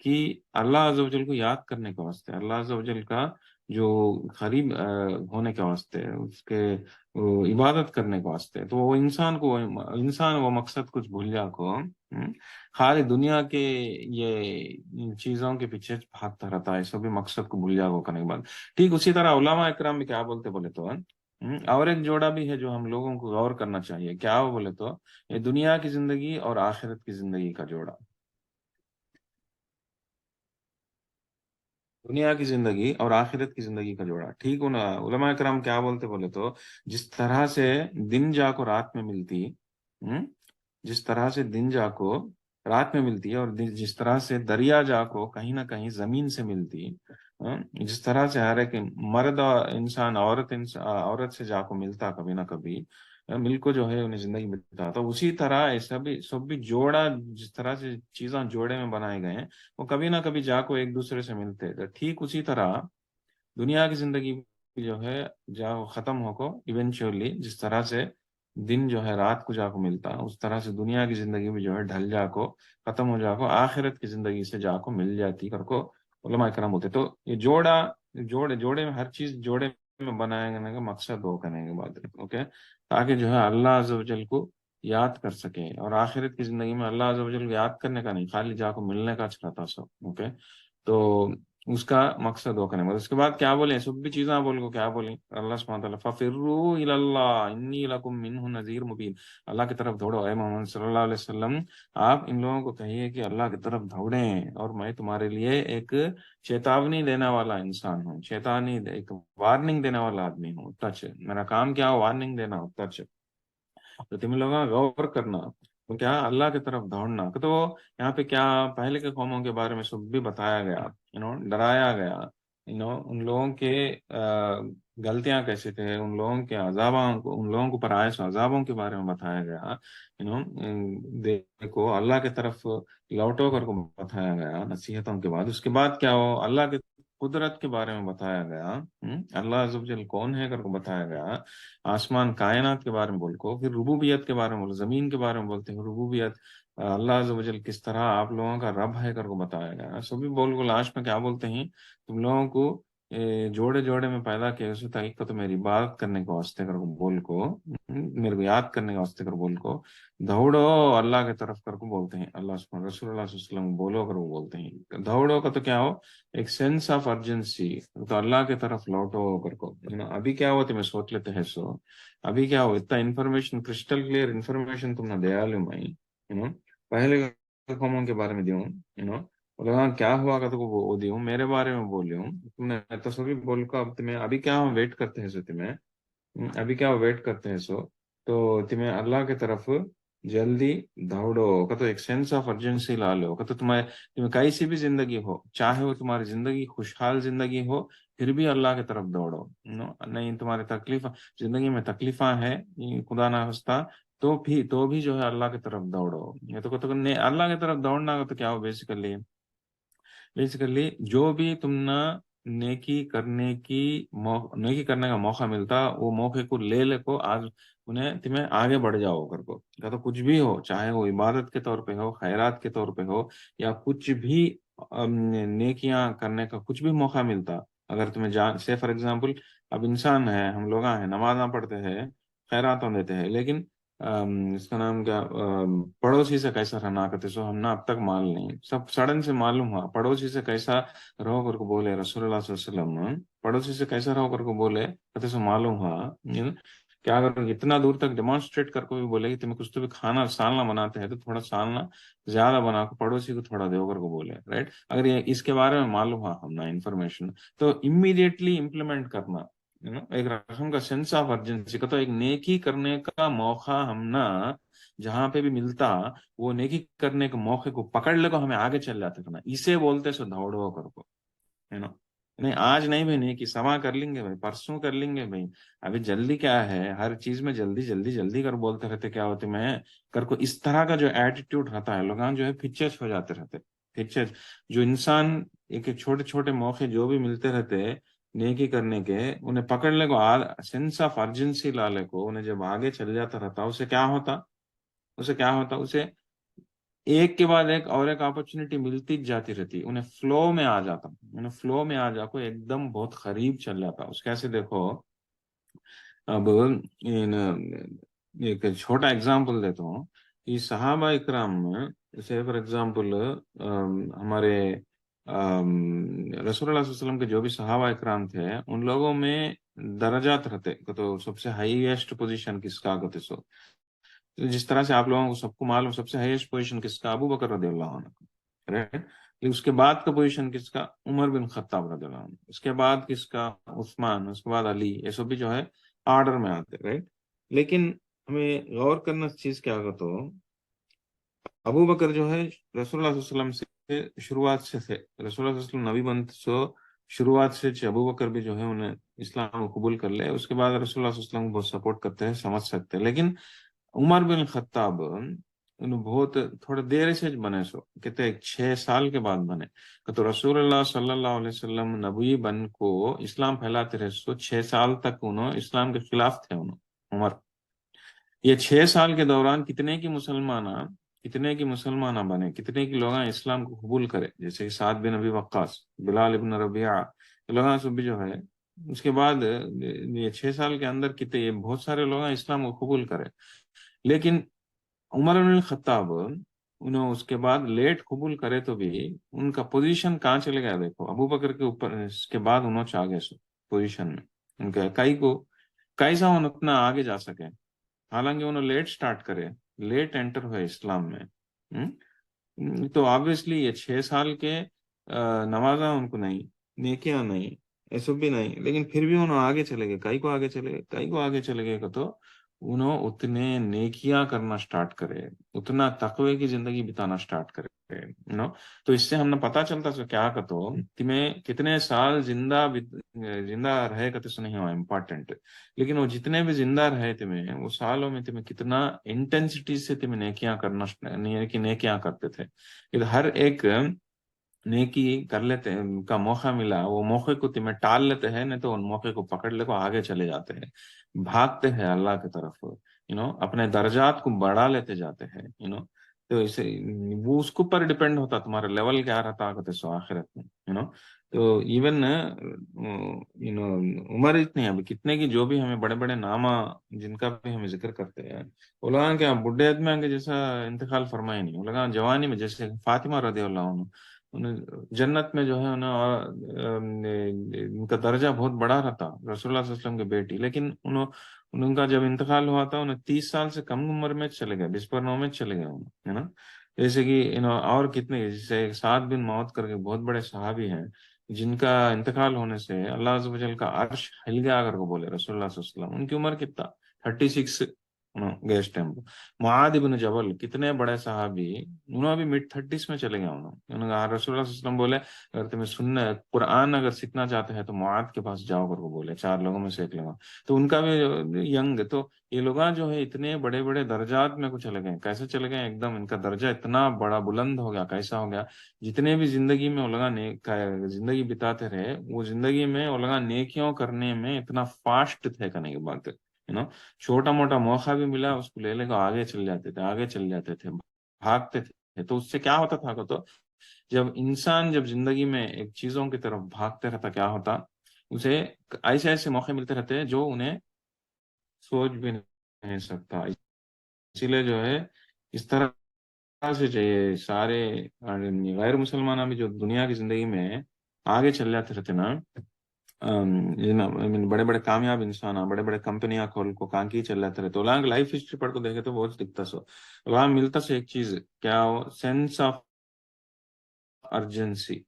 کہ اللہ عز و جل کو یاد کرنے کے واسطے، اللہ عز و جل کا جو قریب ہونے کے واسطے، اس کے عبادت کرنے کے واسطے، تو وہ انسان وہ مقصد کچھ بھول جا کو خالی دنیا کے یہ چیزوں کے پیچھے بھاگتا رہتا ہے، سبھی مقصد کو بھول جا کو کرنے کے بعد۔ ٹھیک اسی طرح علماء اکرام بھی کیا بولتے بولے تو اور ایک جوڑا بھی ہے جو ہم لوگوں کو غور کرنا چاہیے، کیا وہ بولے تو یہ دنیا کی زندگی اور آخرت کی زندگی کا جوڑا، دنیا کی زندگی اور آخرت کی زندگی کا جوڑا، ٹھیک ہو نا؟ علماء کرام کیا بولتے بولے تو جس طرح سے دن جا کو رات میں ملتی، ہم، جس طرح سے دن جا کو رات میں ملتی ہے، اور جس طرح سے دریا جا کو کہیں نہ کہیں زمین سے ملتی، جس طرح سے ہر ایک مرد اور عورت سے جا کو ملتا کبھی نہ کبھی، مل کو جو ہے انہیں زندگی ملتا، تو اسی طرح ایسا بھی سب بھی جوڑا، جس طرح سے چیزاں جوڑے میں بنائے گئے ہیں، وہ کبھی نہ کبھی جا کو ایک دوسرے سے ملتے تھے، ٹھیک اسی طرح دنیا کی زندگی بھی جو ہے جا وہ ختم ہو کو ایونچولی، جس طرح سے دن جو ہے رات کو جا کو ملتا، اس طرح سے دنیا کی زندگی بھی جو ہے ڈھل جا کو ختم ہو جا کو آخرت کی زندگی سے جا کو مل جاتی کر کو علماء کرام ہوتے۔ تو یہ جوڑا، جوڑے میں ہر چیز جوڑے میں بنایا گنے کا مقصد ہو کرنے کے بعد، اوکے، تاکہ جو ہے اللہ عز و جل کو یاد کر سکے، اور آخرت کی زندگی میں اللہ عز و جل کو یاد کرنے کا نہیں، خالی جا کو ملنے کا چاہتا سب، اوکے، تو اس کا مقصد وہ کرنے، اس کے بعد کیا بولیں، سب بھی چیزاں بول کو کیا بولیں، اللہ سبحانہ وتعالی فَفِرُّوا إِلَى اللَّهِ إِنِّي لَكُم مِّنْهُ نَذِيرٌ مُبِينٌ، اللہ کی طرف دوڑو، اے محمد صلی اللہ علیہ وسلم، آپ ان لوگوں کو کہیے کہ اللہ کی طرف دوڑیں، اور میں تمہارے لیے ایک چیتاونی دینے والا انسان ہوں، ایک وارننگ دینے والا آدمی ہوں، ٹچ میرا کام کیا ہو، وارننگ دینا، ٹچ تو تم لوگوں کا غور کرنا، تو کیا اللہ کی طرف دوڑنا، تو یہاں پہ کیا پہلے کے قوموں کے بارے میں سب بھی بتایا گیا، ڈرایا گیا، ان لوگوں کے غلطیاں کیسے تھے، ان لوگوں کے عذابوں کو، ان لوگوں کو پر آئے سو عذابوں کے بارے میں بتایا گیا، دیکھو اللہ کی طرف لوٹو کر کو بتایا گیا نصیحتوں کے بعد، اس کے بعد کیا ہو، اللہ کے قدرت کے بارے میں بتایا گیا، اللہ عز و جل کون ہے کر کو بتایا گیا، آسمان کائنات کے بارے میں بول کو، پھر ربوبیت کے بارے میں بول، زمین کے بارے میں بولتے ہیں ربوبیت، اللہ عز و جل کس طرح آپ لوگوں کا رب ہے کر کو بتایا گیا، سبھی بول کو لاسٹ میں کیا بولتے ہیں، تم لوگوں کو جوڑے جوڑے میں پیدا کیا اسے تاکہ تو میری عبادت کرنے کے واسطے کر کو بول کو، میرے کو یاد کرنے کے واسطے کر بول کو دوڑو اللہ کی طرف کر کو بولتے ہیں، اللہ سبحانہ رسول اللہ صلی اللہ علیہ وسلم بولو کر وہ بولتے ہیں، دوڑو کا تو کیا ہو، ایک سینس آف ارجنسی، تو اللہ کی طرف لوٹو کر کو، ابھی کیا ہوا تمہیں سوچ لیتے ہیں سو، ابھی کیا ہو اتنا انفارمیشن، کرسٹل کلیئر انفارمیشن تم نے دیا لوں میں، پہلے قوموں کے بارے میں دیوں، وہاں کیا ہوا کہ تو وہ دیوں میرے بارے میں بول ہوں، تم نے تو سبھی بول کو، اب تمہیں ابھی کیا ہم ویٹ کرتے ہیں سو، تمہیں ابھی کیا ویٹ کرتے ہیں سو، تو تمہیں اللہ کی طرف جلدی دوڑو کا تو ایک سینس آف ارجنسی لا لو کا تو تمہیں کیسی بھی زندگی ہو، چاہے وہ تمہاری زندگی خوشحال زندگی ہو، پھر بھی اللہ کی طرف دوڑو، نہیں تمہاری تکلیف زندگی میں تکلیفاں ہیں، خدا نہ خواستہ، تو بھی جو ہے اللہ کی طرف دوڑو، یہ تو اللہ کی طرف دوڑنا کا تو کیا ہو، بیسیکلی جو بھی تم نہ نیکی کرنے کا موقع ملتا، وہ موقع کو لے کو آج انہیں تمہیں آگے بڑھ جاؤ کر کو، یا تو کچھ بھی ہو، چاہے وہ عبادت کے طور پہ ہو، خیرات کے طور پہ ہو، یا کچھ بھی نیکیاں کرنے کا کچھ بھی موقع ملتا، اگر تمہیں جان سے فار ایگزامپل، اب انسان ہے، ہم لوگ ہیں، نماز نہ پڑھتے ہیں، خیراتوں دیتے ہیں، لیکن اس کا نام کیا، پڑوسی سے کیسا رہنا کرتے سو ہم نہ اب تک مال نہیں، سب سڈن سے معلوم ہوا، پڑوسی سے کیسا رہو کر کو بولے رسول اللہ صلی اللہ علیہ وسلم، پڑوسی سے کیسا رہو کر کو بولے کہتے سو معلوم ہوا، کیا اگر اتنا دور تک ڈیمانسٹریٹ کر کو بھی بولے کہ تمہیں کچھ تو بھی کھانا سالنا بناتے ہیں تو تھوڑا سالنا زیادہ بنا کو پڑوسی کو تھوڑا دے کر کو بولے، رائٹ، اگر یہ اس کے بارے میں معلوم ہوا ہم نہ انفارمیشن، تو امیڈیٹلی امپلیمنٹ کرنا، ایک رقم کا سینس آف ارجنسی کا تو ایک نیکی کرنے کا موقع ہم نہ جہاں پہ بھی ملتا، وہ نیکی کرنے کے موقع کو پکڑ لے کو ہمیں آگے چل جاتے کرنا، اسے بولتے سو دوڑو کر کو، ہے نا، نہیں آج نہیں بھائی، نیکی سما کر لیں گے بھائی، پرسوں کر لیں گے بھائی، ابھی جلدی کیا ہے، ہر چیز میں جلدی جلدی جلدی کر بولتے رہتے، کیا ہوتے میں کر کو اس طرح کا جو ایٹیٹیوڈ رہتا ہے، لوگاں جو ہے پچچس ہو جاتے رہتے، پچچس، جو انسان ایک چھوٹے چھوٹے موقع جو بھی ملتے رہتے نیکی کرنے کے، انہیں پکڑ لے کو سینس آف ارجنسی لا لے کو، انہیں جب آگے چل جاتا رہتا، اسے کیا ہوتا، اسے ایک کے بعد ایک اور ایک اپرچونٹی ملتی جاتی رہتی، انہیں فلو میں آ جاتا، انہیں فلو میں آ جا کو ایک دم بہت قریب چل جاتا اس کیسے دیکھو. اب ایک چھوٹا اگزامپل دیتا ہوں کہ صحابہ اکرام میں، جیسے فار ایگزامپل ہمارے رسول اللہ صلی اللہ علیہ وسلم کے جو بھی صحابہ اکرام تھے ان لوگوں میں درجات رہتے، تو سب سے ہائیسٹ پوزیشن کس کا آگے سو، جس طرح سے آپ لوگوں کو سب کو معلوم سب سے ہائیسٹ پوزیشن کس کا، ابو بکر رضی اللہ عنہ، رائٹ. اس کے بعد کا پوزیشن کس کا، عمر بن خطاب رضی اللہ عنہ. اس کے بعد کس کا، عثمان. اس کے بعد علی. یہ سب بھی جو ہے آرڈر میں آتے، رائٹ. لیکن ہمیں غور کرنا اس چیز کیا ہوگا، تو ابو بکر جو ہے رسول اللہ صلی اللہ علیہ وسلم سے شروعات سے تھے، رسول اللہ صلی اللہ علیہ وسلم نبی بنتے سو شروعات سے ابو بکر بھی جو ہے انہیں اسلام کو قبول کر لے. اس کے بعد رسول اللہ صلی اللہ علیہ وسلم کو بہت سپورٹ کرتے ہیں، سمجھ سکتے ہیں. لیکن عمر بن خطاب بہت تھوڑے دیر سے بنے، سو کہتے ہیں 6 سال کے بعد بنے. تو رسول اللہ صلی اللہ علیہ وسلم نبی بن کو اسلام پھیلاتے رہے، سو 6 سال تک انہوں اسلام کے خلاف تھے عمر. یہ 6 سال کے دوران کتنے کی مسلمان بنے، کتنے کی لوگ اسلام کو قبول کرے، جیسے کہ سعد بن ابی وقاص، بلال ابن ربیعہ، لوگ سب بھی جو ہے. اس کے بعد یہ 6 سال کے اندر کتنے یہ بہت سارے لوگ اسلام کو قبول کرے. لیکن عمر بن الخطاب انہوں اس کے بعد لیٹ قبول کرے تو بھی ان کا پوزیشن کہاں چلے گیا دیکھو، ابو بکر کے اوپر. اس کے بعد انہوں چاہ گئے سو پوزیشن میں، ان کا کیسا اتنا آگے جا سکے، حالانکہ انہوں لیٹ سٹارٹ کرے، لیٹ انٹر ہوئے اسلام میں. تو آبویسلی یہ 6 سال کے نمازاں ان کو نہیں، نیکیاں نہیں، ایسب بھی نہیں، لیکن پھر بھی انہوں آگے چلے گئے. کئی کو آگے چلے گئے تو انہوں اتنے نیکیاں کرنا سٹارٹ کرے، اتنا تقوی کی زندگی بتانا سٹارٹ کرے. تو اس سے ہم نے پتا چلتا سو کیا کہ تو تمہیں کتنے سال زندہ رہے کہ تو نہیں ہوا امپورٹنٹ، لیکن وہ جتنے بھی زندہ رہے تمہیں وہ سالوں میں تمہیں کتنا انٹینسٹی سے تمہیں نیکیاں کرتے تھے. ہر ایک نیکی کر لیتے کا موقع ملا، وہ موقع کو تمہیں ٹال لیتے ہیں، نہیں تو ان موقع کو پکڑ لے کو آگے چلے جاتے ہیں، بھاگتے ہیں اللہ کی طرف، اپنے درجات کو بڑھا لیتے جاتے ہیں. تو اسے وہ اس کے اوپر ڈپینڈ ہوتا تمہارا لیول کیا رہتا سو آخرت میں. تو ایون عمر اتنی ابھی کتنے کی جو بھی ہمیں بڑے بڑے نامہ جن کا بھی ہمیں ذکر کرتے ہیں، وہ لوگاں کیا بڈھے آدمی کے جیسا انتقال فرمائے نہیں، وہ لوگاں جوانی میں جیسے فاطمہ رضی اللہ عنہ جنت میں جو ہے ان کا درجہ بہت بڑا رہتا، رسول اللہ صلی اللہ علیہ وسلم کے بیٹی. لیکن ان کا جب انتقال ہوا تھا انہیں 30 سال سے کم عمر میں چلے گئے، 20 پر 9 میں چلے گئے ہے نا. جیسے کہ اور کتنے، جیسے سعد بن معاذ کر کے بہت بڑے صحابی ہیں جن کا انتقال ہونے سے اللہ عز و جل کا عرش ہل گیا اگر کو بولے رسول اللہ صلی اللہ علیہ وسلم. ان کی عمر کتنا 36 گئے اس ٹائم پہ. معاذ بن جبل کتنے بڑے صحابی، انہوں بھی mid 30s میں چلے گئے. انہوں نے رسول اللہ صلی اللہ علیہ وسلم بولے اگر تمہیں قرآن اگر سیکھنا چاہتے ہیں تو معاذ کے پاس جاؤ کر کو بولے، 4 لوگوں میں سے ایک لوگ. تو ان کا بھی ینگ. تو یہ لوگ جو ہے اتنے بڑے بڑے درجات میں کو چلے گئے، کیسے چلے گئے، ایک دم ان کا درجہ اتنا بڑا بلند ہو گیا. کیسا ہو گیا، جتنے بھی زندگی میں وہ لوگ زندگی بتاتے رہے، وہ زندگی میں وہ لوگ نیکیوں کرنے میں اتنا فاسٹ تھے کرنے کے بعد چھوٹا موٹا موقع بھی ملا اس کو لے کو آگے چل جاتے تھے، بھاگتے تھے. تو اس سے کیا ہوتا تھا تو جب انسان زندگی میں ایک چیزوں کی طرف بھاگتے رہتا کیا ہوتا، اسے ایسے ایسے موقع ملتے رہتے جو انہیں سوچ بھی نہیں سکتا. اسی لیے جو ہے اس طرح سے چاہیے سارے غیر مسلمان بھی جو دنیا کی زندگی میں آگے چل جاتے رہتے نا، بڑے بڑے کامیاب انسان بڑے بڑے کمپنیاں کھول کو کہاں کی چل جاتے رہتے. وہاں لائف ہسٹری پڑھ کو دیکھے تو بہت دکھتا سو وہاں ملتا سو ایک چیز کیا، سینس آف ارجنسی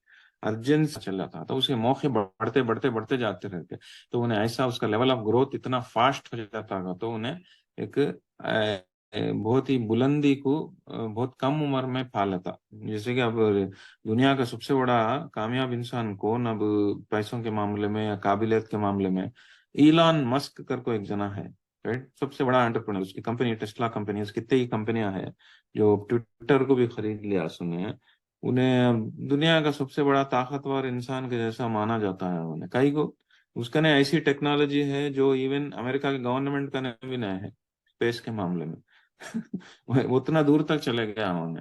چل جاتا. تو اس کے موقع بڑھتے جاتے رہتے. تو انہیں ایسا اس کا لیول آف گروتھ اتنا فاسٹ ہو جاتا ہوگا تو انہیں ایک بہت ہی بلندی کو بہت کم عمر میں پا لیتا. جیسے کہ اب دنیا کا سب سے بڑا کامیاب انسان کون اب پیسوں کے معاملے میں یا قابلیت کے معاملے میں، ایلان مسک کر کو ایک جنا ہے، رائٹ. سب سے بڑا انٹرپرینر، اس کی کمپنی ٹیسلا کمپنی، اس کتنے ہی کمپنیاں ہیں جو ٹویٹر کو بھی خرید لیا سنے. انہیں دنیا کا سب سے بڑا طاقتور انسان کے جیسا مانا جاتا ہے. انہیں کئی کو اس کا نے ایسی ٹیکنالوجی ہے جو ایون امریکہ کے گورنمنٹ کا بھی نہیں ہے اسپیس کے معاملے میں. وہ اتنا دور تک چلے گیا انہوں نے.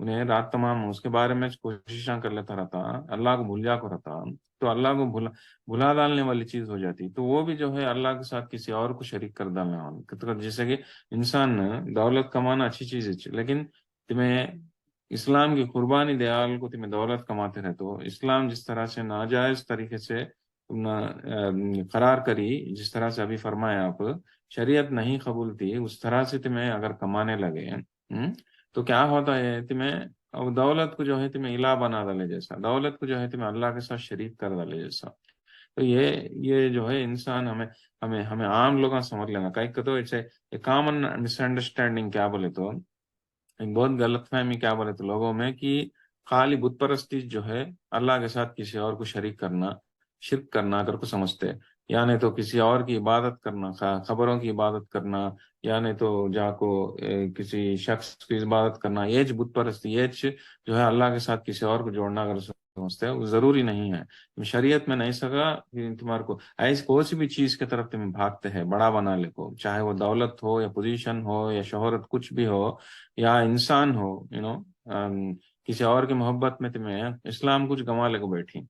انہیں رات تمام اس کے بارے میں کوششاں کر لیتا رہتا، اللہ کو بھول جا کو رہتا، تو اللہ کو بھلا ڈالنے والی چیز ہو جاتی، تو وہ بھی جو ہے اللہ کے ساتھ کسی اور کو شریک کر ڈالنے والا، جیسے کہ انسان دولت کمانا اچھی چیز ہے، لیکن تمہیں اسلام کی قربانی دیال کو تمہیں دولت کماتے رہے، تو اسلام جس طرح سے ناجائز طریقے سے قرار کری، جس طرح سے ابھی فرمایا آپ، شریعت نہیں قبول تھی، اس طرح سے تمہیں اگر کمانے لگے تو کیا ہوتا ہے، تمہیں اب دولت کو جو ہے تمہیں الہ بنا ڈالے جیسا، دولت کو جو ہے تمہیں اللہ کے ساتھ شریک کر ڈالے جیسا، تو یہ جو ہے انسان ہمیں عام لوگوں سمجھ لینا کئی تو ایسے کامن مس انڈرسٹینڈنگ کیا بولے تو، ایک بہت غلط فہمی کیا بولے تو لوگوں میں، کہ خالی بت پرستی جو ہے اللہ کے ساتھ کسی اور کو شریک کرنا، شرک کرنا اگر کو سمجھتے، یا نہیں تو کسی اور کی عبادت کرنا، خبروں کی عبادت کرنا، یا نہیں تو جا کو کسی شخص کی عبادت کرنا، یہ بت پرستی، یہ جو ہے اللہ کے ساتھ کسی اور کو جوڑنا اگر سمجھتے ہیں، وہ ضروری نہیں ہے، شریعت میں نہیں سکا کہ تمہارے کو ایسی کوئی سی بھی چیز کی طرف تمہیں بھاگتے ہیں بڑا بنا لے کو، چاہے وہ دولت ہو یا پوزیشن ہو یا شہرت کچھ بھی ہو یا انسان ہو، کسی اور کی محبت میں تمہیں اسلام کچھ گنوا لے کو بیٹھی،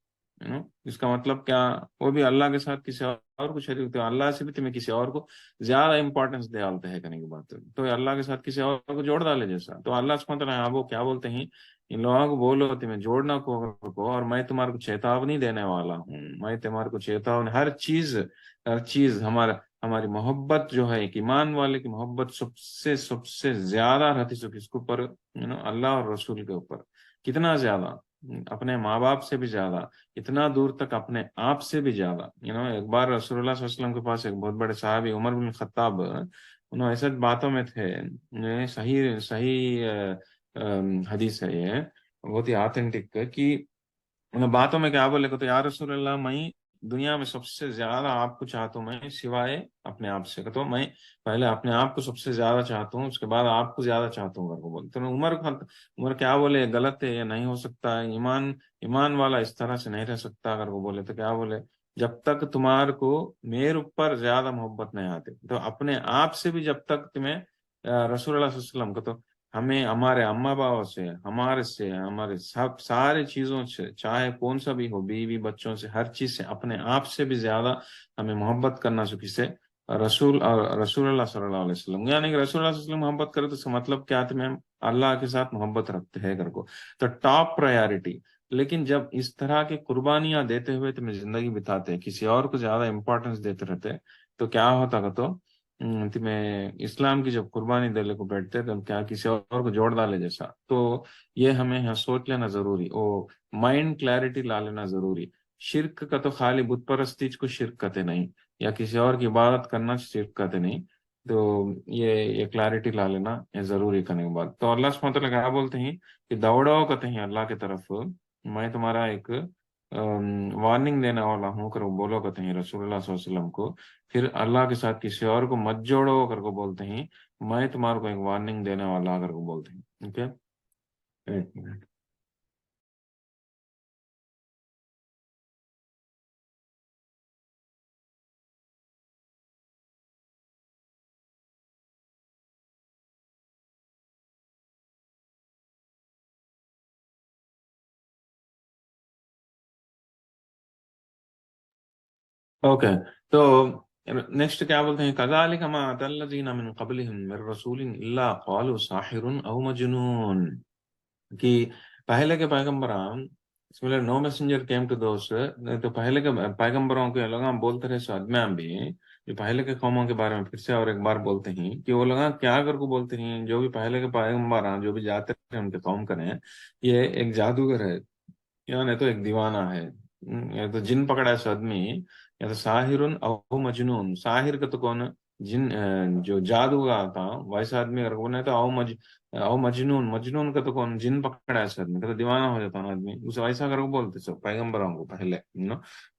اس کا مطلب کیا، وہ بھی اللہ کے ساتھ کسی اور کو شریک ہوتے ہیں، اللہ سے بھی تمہیں کسی اور کو زیادہ امپورٹنس دے ڈالتے ہیں کرنے کی بات، تو اللہ کے ساتھ کسی اور کو جوڑ ڈالے جیسا، تو اللہ سبحانہ وتعالی وہ کیا بولتے ہیں، ان لوگوں کو بولو تمہیں جوڑنا کو، اور میں تمہارے کو چیتاونی دینے والا ہوں، میں تمہارے کو چیتاونی، ہر چیز ہماری محبت جو ہے، ایک ایمان والے کی محبت سب سے زیادہ رہتی سو کس کے اوپر، اللہ اور رسول کے اوپر، کتنا زیادہ، اپنے ماں باپ سے بھی زیادہ، اتنا دور تک اپنے آپ سے بھی زیادہ، ایک بار رسول اللہ صلی اللہ علیہ وسلم کے پاس ایک بہت بڑے صحابی عمر بن خطاب، انہوں ایسے باتوں میں تھے، صحیح صحیح حدیث ہے یہ، بہت ہی آتھینٹک، کہ انہیں باتوں میں کیا بولے تو یا رسول اللہ، میں دنیا میں سب سے زیادہ آپ کو چاہتا ہوں، میں سوائے اپنے آپ سے، تو میں پہلے اپنے آپ کو سب سے زیادہ چاہتا ہوں، اس کے بعد آپ کو زیادہ چاہتا ہوں اگر کو بولے، تو عمر کیا بولے، غلط ہے، یہ نہیں ہو سکتا، ایمان والا اس طرح سے نہیں رہ سکتا اگر وہ بولے، تو کیا بولے، جب تک تمہارے کو میرے اوپر زیادہ محبت نہیں آتی، تو اپنے آپ سے بھی جب تک تمہیں رسول اللہ صلی اللہ علیہ وسلم کو، تو ہمیں ہمارے اما باؤ سے، ہمارے سب سارے چیزوں سے، چاہے کون سا بھی ہو، بیوی بچوں سے، ہر چیز سے، اپنے آپ سے بھی زیادہ ہمیں محبت کرنا چاہیے سے رسول اللہ صلی اللہ علیہ وسلم، یعنی کہ رسول اللہ صلی اللہ علیہ وسلم محبت کرے تو اس کا مطلب کیا، تمہیں اللہ کے ساتھ محبت رکھتے ہیں گھر کو، تو ٹاپ پرائیورٹی، لیکن جب اس طرح کی قربانیاں دیتے ہوئے تمہیں زندگی بتاتے، کسی اور کو زیادہ امپورٹنس دیتے رہتے، تو کیا ہوتا گا، تو تمہیں اسلام کی جب قربانی دینے کو بیٹھتے تو کیا کسی اور کو جوڑ ڈالے جیسا، تو یہ ہمیں یہاں سوچ لینا ضروری، مائنڈ کلیئرٹی لا لینا ضروری، شرک کا تو خالی بت پرستی کو شرک کہتے نہیں، یا کسی اور کی عبادت کرنا شرک کہتے نہیں، تو یہ کلیئرٹی لا لینا یہ ضروری کرنے کے بعد، تو اللہ سبحانہ وتعالی کیا بولتے ہیں کہ دوڑو کہتے ہیں اللہ کی طرف، میں تمہارا ایک وارننگ دینے والا ہوں کر وہ بولو کہتے ہیں رسول اللہ صلی اللہ علیہ وسلم کو، پھر اللہ کے ساتھ کسی اور کو مت جوڑو کر کو بولتے ہیں، میں تمہارے کو ایک وارننگ دینے والا کر کو بولتے ہیں، اوکے، ایک منٹ۔ اوکے، تو نیکسٹ کیا بولتے ہیں، کذالک ما اتى الذین من قبلهم من رسول الا قالوا ساحر او مجنون، کہ پہلے کے پیغمبران نو میسنجر کیم ٹو دوس، تو پہلے کے پیغمبروں کے لوگ ہم بولتے رہے سو ادمیاں بھی، جو پہلے کے قوموں کے بارے میں پھر سے اور ایک بار بولتے ہیں کہ وہ لوگ کیا کر کو بولتے ہیں، جو بھی پہلے کے پیغمبر جو بھی جاتے ہیں ان کے قوم کریں، یہ ایک جادوگر ہے، یا نہیں تو ایک دیوانہ ہے، یا تو جن پکڑا ہے سو آدمی، یا تو ساحر او مجنون، ساحر کا تو کون، جن جو جادو کا تھا ویسا آدمی اگر کون ہے، تو او مجنون، مجنون کا تو کون، جن پکڑا ہے سو آدمی کا تو دیوانہ ہو جاتا نا آدمی، اسے ویسا اگر کو بولتے سو پیغمبروں کو پہلے،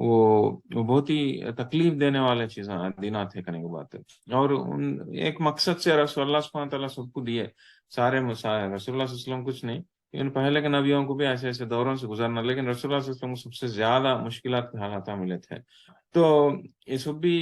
وہ بہت ہی تکلیف دینے والے چیزیں دینات ہے کرنے کی بات ہے. اور ایک مقصد سے رسول اللہ سبحانہ تعالیٰ سب کو دیے سارے مسائل. رسول اللہ صلی اللہ علیہ وسلم کچھ نہیں، لیکن پہلے کے نبیوں کو بھی ایسے ایسے دوروں سے گزرنا، لیکن رسول اللہ صلی اللہ علیہ وسلم کو سب سے زیادہ مشکلات کے حالات ملے تھے. تو یہ سب بھی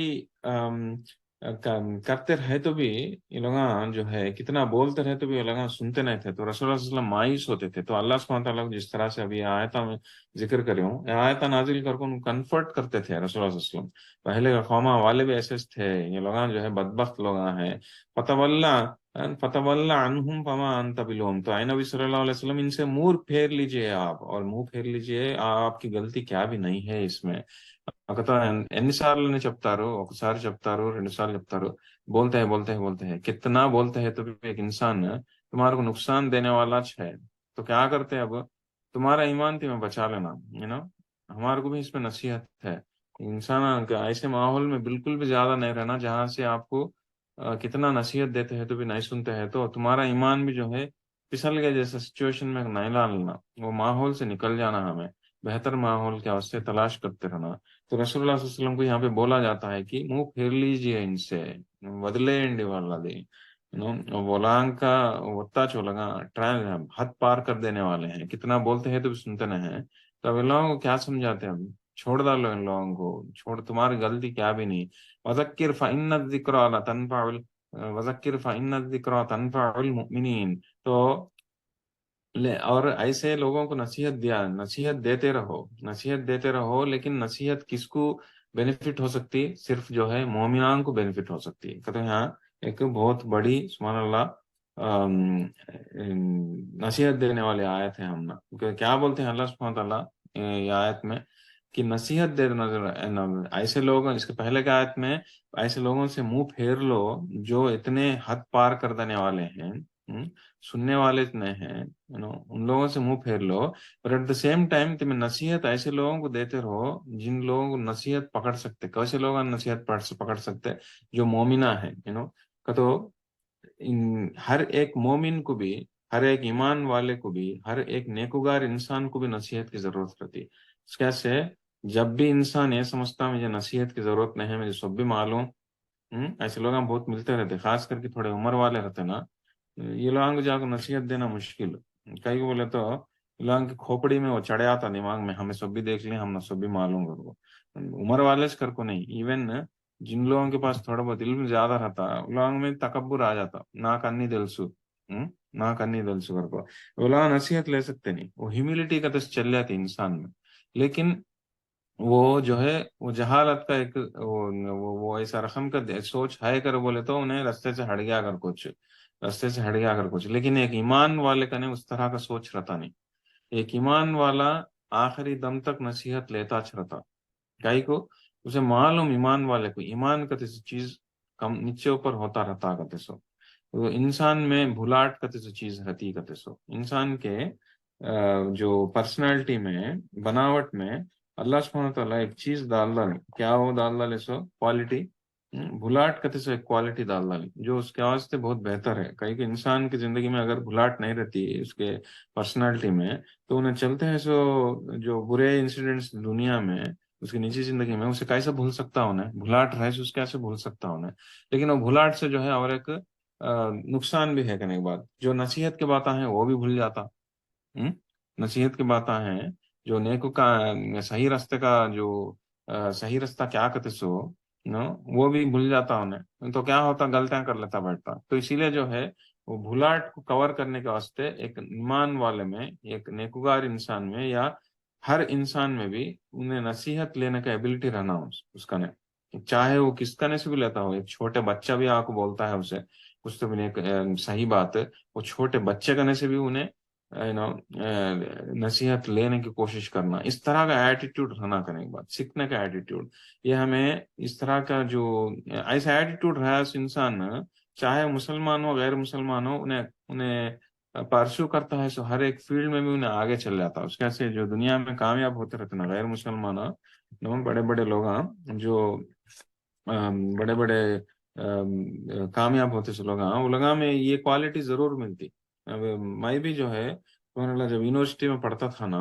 کرتے رہے تو بھی یہ لوگ جو ہے کتنا بولتے رہے تو بھی یہ لوگ سنتے نہیں تھے. تو رسول اللہ صلی اللہ علیہ وسلم مایوس ہوتے تھے. تو اللہ سبحانہ تعالیٰ کو جس طرح سے ابھی آیتہ میں ذکر کرے ہوں، یہ آیتہ نازل کر کے ان کو کنفرٹ کرتے تھے رسول اللہ صلی اللہ علیہ وسلم. پہلے کے قوم والے بھی ایسے تھے، یہ لوگ جو ہے بدبخت لوگ ہیں. فتول عنہم فما انت بلوم. تو اے نبی صلی اللہ علیہ وسلم ان سے منہ پھیر لیجئے آپ، اور منہ پھیر لیجئے، آپ کی غلطی کیا بھی نہیں ہے اس میں. ఎన్నిసార్లు చెప్తారు, ఒకసారి చెప్తారు, రెండు సార్లు చెప్తారు. بولتے ہیں کتنا بولتے ہیں تو بھی ایک انسان تمہارے کو نقصان دینے والا ہے. تو کیا کرتے ہیں اب؟ تمہارا ایمان تمہیں بچا لینا، ہمارے کو بھی اس میں نصیحت ہے. انسان ایسے ماحول میں بالکل بھی زیادہ نہیں رہنا جہاں سے آپ کو کتنا نصیحت دیتے ہیں تو بھی نہیں سنتے ہیں. تو تمہارا ایمان بھی جو ہے پھسل گیا جیسا سچویشن میں نہیں ڈالنا، وہ ماحول سے نکل جانا، ہمیں بہتر ماحول کے واسطے تلاش کرتے رہنا. تو رسول اللہ صلی اللہ علیہ وسلم کو یہاں پہ بولا جاتا ہے کہ منہ پھیر لیجیے ان سے، వదిలేయండి వాళ్ళది. بولان کا وتا چولگا ٹرائل حد پار کر دینے والے ہیں، کتنا بولتے ہیں تو بھی سنتے نہیں ہیں. تو اب ان لوگوں کو کیا سمجھاتے ہیں؟ چھوڑ ڈالو ان لوگوں کو، چھوڑ، تمہاری غلطی کیا بھی نہیں. وذکر فإن الذکریٰ تنفع وذکر فإن الذکریٰ تنفع المؤمنین. تو اور ایسے لوگوں کو نصیحت دیتے رہو، لیکن نصیحت کس کو بینیفٹ ہو سکتی؟ صرف جو ہے مومنان کو بینیفٹ ہو سکتی ہے. کہتے ہیں یہاں ایک بہت بڑی سبحان اللہ نصیحت دینے والے آیت ہے. ہم کیا بولتے ہیں اللہ سبحانہ تعالیٰ یہ آیت میں کہ نصیحت دے نظر ایسے لوگ، اس کے پہلے کے آیت میں ایسے لوگوں سے منہ پھیر لو جو اتنے حد پار کر دینے والے ہیں، سننے والے اتنے ہیں، ان لوگوں سے منہ پھیر لو. اور ایٹ دا سیم ٹائم تم نصیحت ایسے لوگوں کو دیتے رہو جن لوگوں کو نصیحت پکڑ سکتے. کیسے لوگ نصیحت پکڑ سکتے؟ جو مومنہ ہے. تو ہر ایک مومن کو بھی، ہر ایک ایمان والے کو بھی، ہر ایک نیکوگار انسان کو بھی نصیحت کی ضرورت رہتی. اس کیسے؟ جب بھی انسان یہ سمجھتا مجھے نصیحت کی ضرورت نہیں ہے، مجھے سب بھی معلوم. ایسے لوگ بہت ملتے رہتے، خاص کر کے تھوڑے عمر والے رہتے نا، یہ لوگوں کو جا کر نصیحت دینا مشکل. کئی کو بولے تو لوگوں کی کھوپڑی میں وہ چڑھے آتا دماغ میں، ہمیں سب بھی دیکھ لیں، ہم سب بھی معلوم کر کو. عمر والے سے کر کو نہیں، ایون جن لوگوں کے پاس تھوڑا بہت علم زیادہ رہتا ان لوگوں میں تکبر آ جاتا، نہ کرنی دلسو کر کو. وہ لوگ نصیحت لے سکتے نہیں، وہ ہیوملٹی کا تو چل جاتی انسان میں. لیکن وہ جو ہے وہ جہالت کا ایک وہ ایسا رقم کا سوچ ہے کر بولے تو انہیں رستے سے ہٹ گیا کر کچھ. لیکن ایک ایمان والے کا نہیں اس طرح کا سوچ رہتا نہیں. ایک ایمان والا آخری دم تک نصیحت لیتا رہتا. کئی کو اسے معلوم، ایمان والے کو ایمان کا چیز کم نیچے اوپر ہوتا رہتا کہتے سو. انسان میں بھلاٹ کہتے سو چیز رہتی کہتے سو. انسان کے جو پرسنالٹی میں، بناوٹ میں اللہ سبحانہ تعالیٰ ایک چیز ڈال ڈالے. کیا وہ ڈال ڈالے سو؟ کوالٹی. بھلاٹ کہتے سو ایک کوالٹی ڈال ڈالی جو اس کے واسطے بہت بہتر ہے. کہیں کہ انسان کی زندگی میں اگر بھلاٹ نہیں رہتی اس کے پرسنالٹی میں تو انہیں چلتے ہیں سو جو برے انسیڈنٹس دنیا میں اس کی نجی زندگی میں اسے کیسے بھول سکتا انہیں؟ بھلاٹ رہے سے اس کیسے بھول سکتا انہیں؟ لیکن وہ بھلاٹ سے جو ہے اور ایک نقصان بھی ہے. کرنے کے بعد جو نصیحت کی باتیں ہیں وہ بھی بھول جاتا. نصیحت کی باتیں ہیں جو نیکو کا صحیح راستے کا جو صحیح راستہ کیا کہتے سو وہ بھی بھول جاتا انہیں. تو کیا ہوتا؟ غلطیاں کر لیتا بیٹھتا. تو اسی لیے جو ہے وہ بھلاٹ کو کور کرنے کے واسطے ایک ایمان والے میں، ایک نیکوگار انسان میں، یا ہر انسان میں بھی انہیں نصیحت لینے کا ایبلٹی رہنا اس کا نہیں. چاہے وہ کس کا سے بھی لیتا ہو، ایک چھوٹے بچہ بھی آ کو بولتا ہے اسے کچھ تو بھی صحیح بات ہے، وہ چھوٹے بچے کرنے سے بھی انہیں نصیحت لینے کی کوشش کرنا. اس طرح کا ایٹیٹیوڈ رہنا کرنے کے بعد سیکھنے کا ایٹیٹیوڈ، یہ ہمیں اس طرح کا جو ایسا ایٹیٹیوڈ رہا اس انسان چاہے مسلمان ہو غیر مسلمان ہو انہیں پرسو کرتا ہے سو ہر ایک فیلڈ میں بھی انہیں آگے چل جاتا. اس کیسے جو دنیا میں کامیاب ہوتے رہتے نا غیر مسلمان بڑے بڑے لوگ جو بڑے بڑے کامیاب ہوتے سے لوگ وہ لوگوں میں یہ کوالٹی ضرور ملتی. اب میں بھی جو ہے جب یونیورسٹی میں پڑھتا تھا نا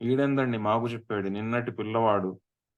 ఈడేందండి మాకు చెప్పాడు నిన్నటి పిల్లవాడు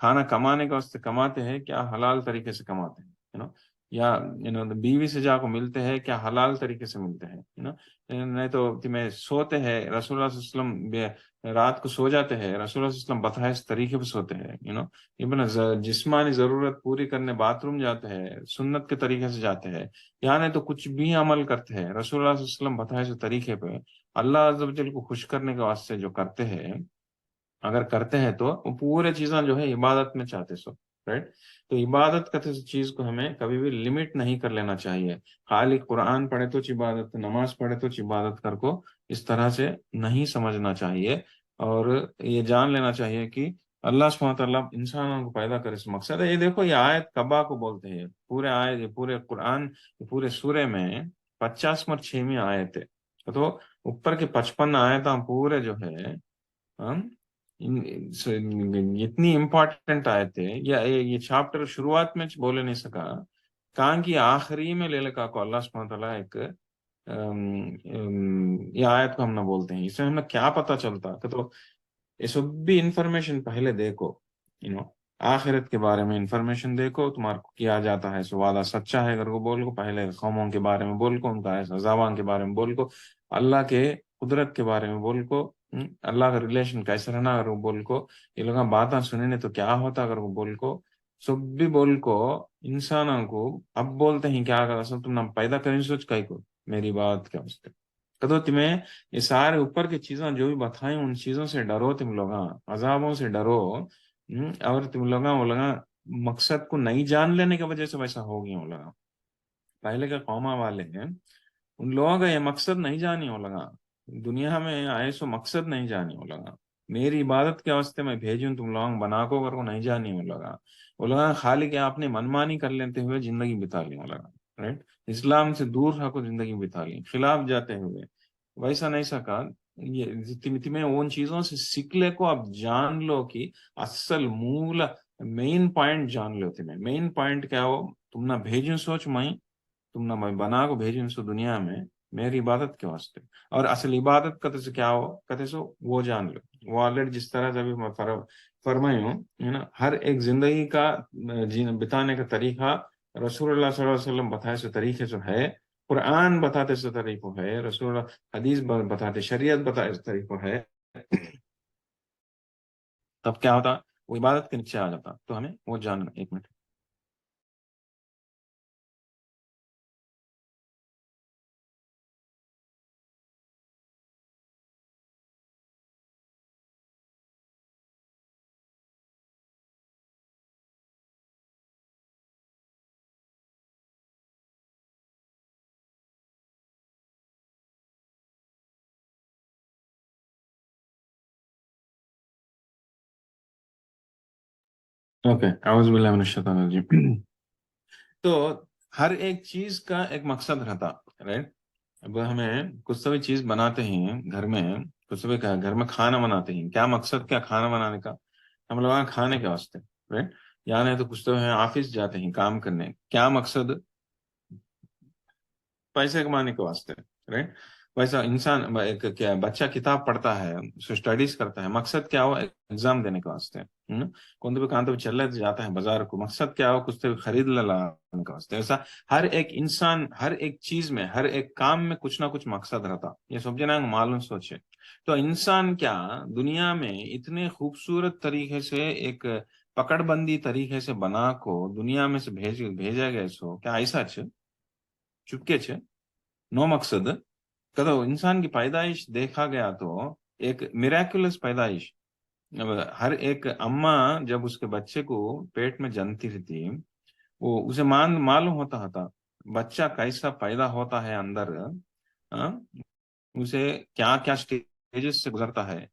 کھانا کمانے کا واسطے کماتے ہیں کیا حلال طریقے سے کماتے ہیں یا بیوی سے جا کو ملتے ہیں کیا حلال طریقے سے ملتے ہیں نہیں تو تمہیں سوتے ہیں رسول اللہ صلی اللہ علیہ وسلم رات کو سو جاتے ہیں رسول اللہ صلی اللہ علیہ وسلم بتائے اس طریقے پہ سوتے ہیں جسمانی ضرورت پوری کرنے باتھ روم جاتے ہیں سنت کے طریقے سے جاتے ہیں یا نہیں تو کچھ بھی عمل کرتے ہیں رسول اللہ صلی اللہ علیہ وسلم بتائے اس طریقے پہ اللہ عز و جل کو خوش کرنے کے واسطے جو کرتے ہیں اگر کرتے ہیں تو وہ پورے چیزاں جو ہے عبادت میں چاہتے سو رائٹ. تو عبادت کا چیز کو ہمیں کبھی بھی لمٹ نہیں کر لینا چاہیے. خالی قرآن پڑھے تو عبادت نماز پڑھے تو عبادت کر کو اس طرح سے نہیں سمجھنا چاہیے اور یہ جان لینا چاہیے کہ اللہ سبحانہ وتعالیٰ انسانوں کو پیدا کرے اس مقصد ہے. یہ دیکھو یہ آیت کعبہ کو بولتے ہیں پورے آیت یہ پورے قرآن پورے سورے میں 50 آیت ہے تو اوپر کے 55 آیت پورے جو ہے اتنی امپورٹنٹ آئے تھے یہ چیپٹر شروعات میں بولے نہیں سکا کہاں کی آخری میں لے لکھا کو اللہ سبحانہ تعالیٰ ایک یہ آیت کو ہم نہ بولتے ہیں اس میں ہمیں کیا پتا چلتا کہ تو یہ سب بھی انفارمیشن پہلے دیکھو آخرت کے بارے میں انفارمیشن دیکھو تمہارے کو کیا جاتا ہے سو وعدہ سچا ہے اگر کو بول کو پہلے قوموں کے بارے میں بول کو ان کا ایسا زبان کے بارے میں بول کو اللہ کے قدرت کے بارے میں بول کو اللہ کا ریلیشن کیسے رہنا اگر وہ بول کو یہ لوگ باتیں سننے تو کیا ہوتا اگر وہ بول کو سب بھی بول کو انسانوں کو اب بولتے ہیں کیا اگر اصل تم نہ پیدا کریں سوچ کئی کو میری بات کیا اس تو تمہیں یہ سارے اوپر کی چیزیں جو بھی بتائیں ان چیزوں سے ڈرو تم لوگ عذابوں سے ڈرو اور تم لوگ وہ لوگ مقصد کو نہیں جان لینے کی وجہ سے ویسا ہو گیا وہ لوگ پہلے کے قوما والے ہیں ان لوگوں کا یہ مقصد نہیں جانی ہو لگا دنیا میں آئے سو مقصد نہیں جانی ہو لگا میری عبادت کے واسطے میں بھیجوں تم لوگ بنا کو اگر کو نہیں جانی ہو لگا وہ لوگ خالی کہ آپ نے منمانی کر لیتے ہوئے زندگی بتا لی ہو لگا رائٹ. اسلام سے دور رہ کو زندگی بتا لی خلاف جاتے ہوئے ویسا نہیں سکا یہ تمہیں ان چیزوں سے سیکھ لے کو اب جان لو کہ اصل مول مین پوائنٹ جان لو تمہیں مین پوائنٹ کیا ہو تم نہ بھیجوں سوچ میں تم نہ بنا کو بھیجوں سو دنیا میں میری عبادت کے واسطے اور اصل عبادت کہتے سے کیا ہو کہتے سو وہ جان لو وہ آلریڈی جس طرح سے ابھی میں فرمائی ہوں ہر ایک زندگی کا بتانے کا طریقہ رسول اللہ صلی اللہ علیہ وسلم بتائے سے طریقے سے ہے قرآن بتاتے سے طریقہ ہے رسول اللہ حدیث بتاتے شریعت بتائے سے طریقہ ہے تب کیا ہوتا وہ عبادت کے نیچے آ جاتا تو ہمیں وہ جاننا. ایک منٹ اوکے اعوذ باللہ من الشیطان الرجیم. تو ہر ایک چیز کا ایک مقصد رہتا رائٹ. اب ہمیں کچھ سبھی چیز بناتے ہیں گھر میں کچھ سبھی گھر میں کھانا بناتے ہیں کیا مقصد کیا کھانا بنانے کا ہم لوگ کھانے کے واسطے رائٹ. یا نہیں تو کچھ تو ہیں آفس جاتے ہیں کام کرنے کیا مقصد پیسے کمانے کے واسطے رائٹ. ویسا انسان کیا بچہ کتاب پڑھتا ہے اسٹڈیز کرتا ہے مقصد کیا ہو ایگزام دینے کے واسطے کون بھی کہاں تو چل رہے جاتا ہے بازار کو مقصد کیا ہو کچھ تو خرید لانے کے واسطے. ایسا ہر ایک انسان ہر ایک چیز میں ہر ایک کام میں کچھ نہ کچھ مقصد رہتا یہ سب جنا معلوم سوچے. تو انسان کیا دنیا میں اتنے خوبصورت طریقے سے ایک پکڑ بندی طریقے سے بنا کو دنیا میں سے بھیجا گیا سو کیا ایسا چپکے نو مقصد کدو انسان کی پیدائش دیکھا گیا تو ایک میراکولس پیدائش. ہر ایک اماں جب اس کے بچے کو پیٹ میں جنتی رہتی وہ اسے معلوم ہوتا تھا بچہ کیسا پیدا ہوتا ہے اندر اسے کیا کیا سٹیجز سے گزرتا ہے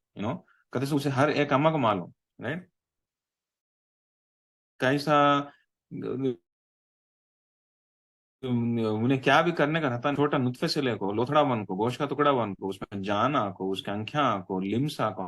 کہتے سے اسے ہر ایک اماں کو معلوم رائٹ کیسا انہیں کیا بھی کرنے کا رہتا چھوٹا نطفے سے لے کو لوتھڑا بن کو گوشت کا ٹکڑا بن کو اس میں جان آ کو اس کے انکھیاں کو لمس آ کو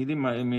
ఇది మీ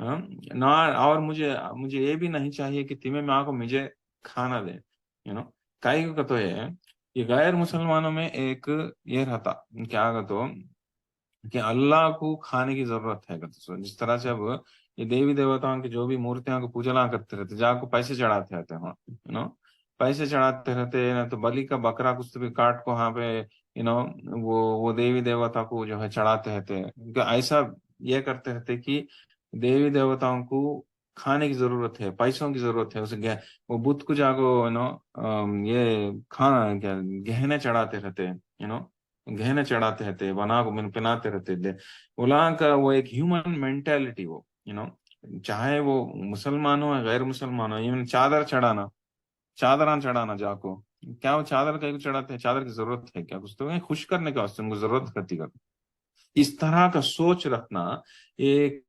نہ اور مجھے یہ بھی نہیں چاہیے کہ تمہیں ماں کو مجھے کھانا دے. کئی کو تو یہ غیر مسلمانوں میں ایک یہ رہتا کیا تو کہ اللہ کو کھانے کی ضرورت ہے. جس طرح سے اب یہ دیوی دیوتاؤں کی جو بھی مورتیاں کو پوجنا کرتے رہتے جا کو پیسے چڑھاتے رہتے ہیں پیسے چڑھاتے رہتے نہ تو بلی کا بکرا کچھ بھی کاٹ کو وہاں پہ وہ دیوی دیوتا کو جو ہے چڑھاتے رہتے. ایسا یہ کرتے رہتے کہ دیوی دیوتاؤں کو کھانے کی ضرورت ہے, پیسوں کی ضرورت ہے. اسے وہ بدھ کو جاگو یہ کھانا کیا گہنے چڑھاتے رہتے گہنے چڑھاتے رہتے بنا کو پناتے رہتے تھے. وہاں کا وہ ایک ہیومن مینٹالٹی وہ چاہے وہ مسلمان ہو غیر مسلمان ہو. ایون چادر چڑھانا جا کو کیا وہ چادر کا چڑھاتے ہیں, چادر کی ضرورت ہے کیا, کچھ تو خوش کرنے کا واسطے ان کو ضرورت رہتی ہے. اس طرح کا سوچ رکھنا ایک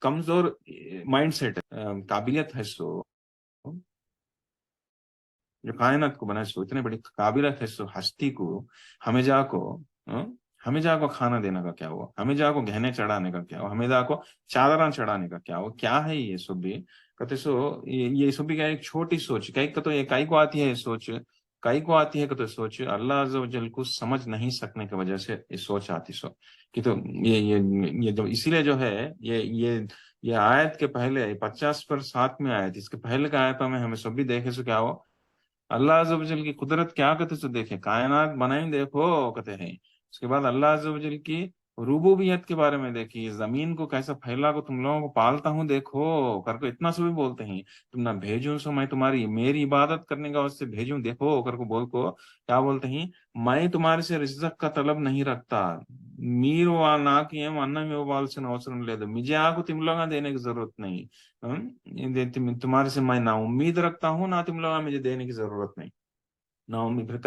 کمزور مائنڈ سیٹ ہے, قابلیت ہے. سو جو کائنات کو بنا سو اتنے بڑی قابلیت ہے سو ہستی کو ہمیں جا کو کھانا دینے کا کیا ہوا, ہمیں جا کو گہنے چڑھانے کا کیا ہوا, ہمیں جا کو چادران چڑھانے کا کیا ہوا, کیا ہے یہ سب بھی کہتے سو یہ سب بھی کیا ایک چھوٹی سوچ کئی تو یہ کئی کو آتی ہے یہ سوچ کئی کو آتی ہے کہ تو سوچ اللہ عز و جل کو سمجھ نہیں سکنے کی وجہ سے یہ سوچ آتی سو کہ تو یہ جو اسی لیے جو ہے یہ آیت کے پہلے 50 پر 7 میں آیت اس کے پہلے کا آیت میں ہمیں سب بھی دیکھے سو کیا ہو اللہ عز و جل کی قدرت کیا کہتے سو دیکھیں کائنات بنائیں دیکھو کہتے ہیں. اس کے بعد اللہ عز و جل کی ربوبیت کے بارے میں دیکھیے زمین کو کیسا پھیلا کو تم لوگوں کو پالتا ہوں دیکھو کر کو اتنا سو بھی بولتے ہیں تم نہ بھیجوں سو میں تمہاری میری عبادت کرنے کا اس سے بھیجوں دیکھو کر کو بول کو کیا بولتے ہیں میں تمہارے سے رزق کا طلب نہیں رکھتا میر و نہ کیے ورنہ میں وہ بال سے نوسرم لے دو مجھے آ کو تم لوگوں دینے کی ضرورت نہیں. تمہارے سے میں نا امید رکھتا ہوں نہ تم لوگوں مجھے دینے کی ضرورت نہیں نا امید. پھر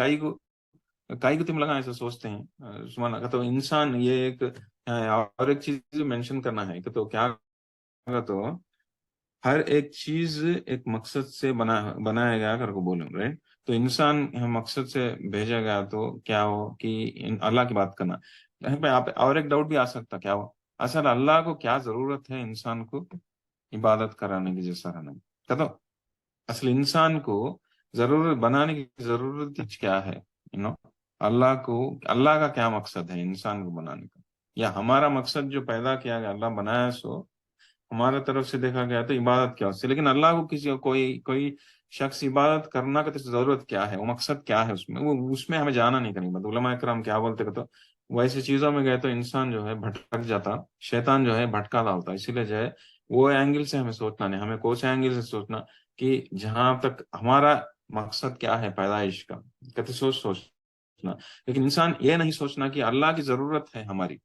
کئی کو تم لگا ایسا سوچتے ہیں تو انسان یہ ایک اور ایک چیز مینشن کرنا ہے کہ تو کیا تو ہر ایک چیز ایک مقصد سے بنایا گیا کر کو بولوں رائٹ. تو انسان مقصد سے بھیجا گیا تو کیا ہو کہ اللہ کی بات کرنا. یہاں پہ آپ اور ایک ڈاؤٹ بھی آ سکتا کیا ہو اصل اللہ کو کیا ضرورت ہے انسان کو عبادت کرانے کی جیسا رہنا تو اصل انسان کو ضرورت بنانے کی ضرورت کیا ہے اللہ کا کیا مقصد ہے انسان کو بنانے کا یا ہمارا مقصد جو پیدا کیا گیا اللہ بنایا سو ہمارے طرف سے دیکھا گیا تو عبادت کیا اس سے. لیکن اللہ کو کسی کوئی شخص عبادت کرنا کا ضرورت کیا ہے وہ مقصد کیا ہے اس میں ہمیں جانا نہیں کریں. علماء کرام کیا بولتے کہ تو ویسے چیزوں میں گئے تو انسان جو ہے بھٹک جاتا شیطان جو ہے بھٹکا ڈالتا. اسی لیے جو ہے وہ اینگل سے ہمیں سوچنا نہیں ہمیں کون سے اینگل سے سوچنا کہ جہاں تک ہمارا مقصد کیا ہے پیدائش کا کہتے سوچنا. لیکن انسان یہ نہیں سوچنا کہ اللہ کی ضرورت ہے ہماری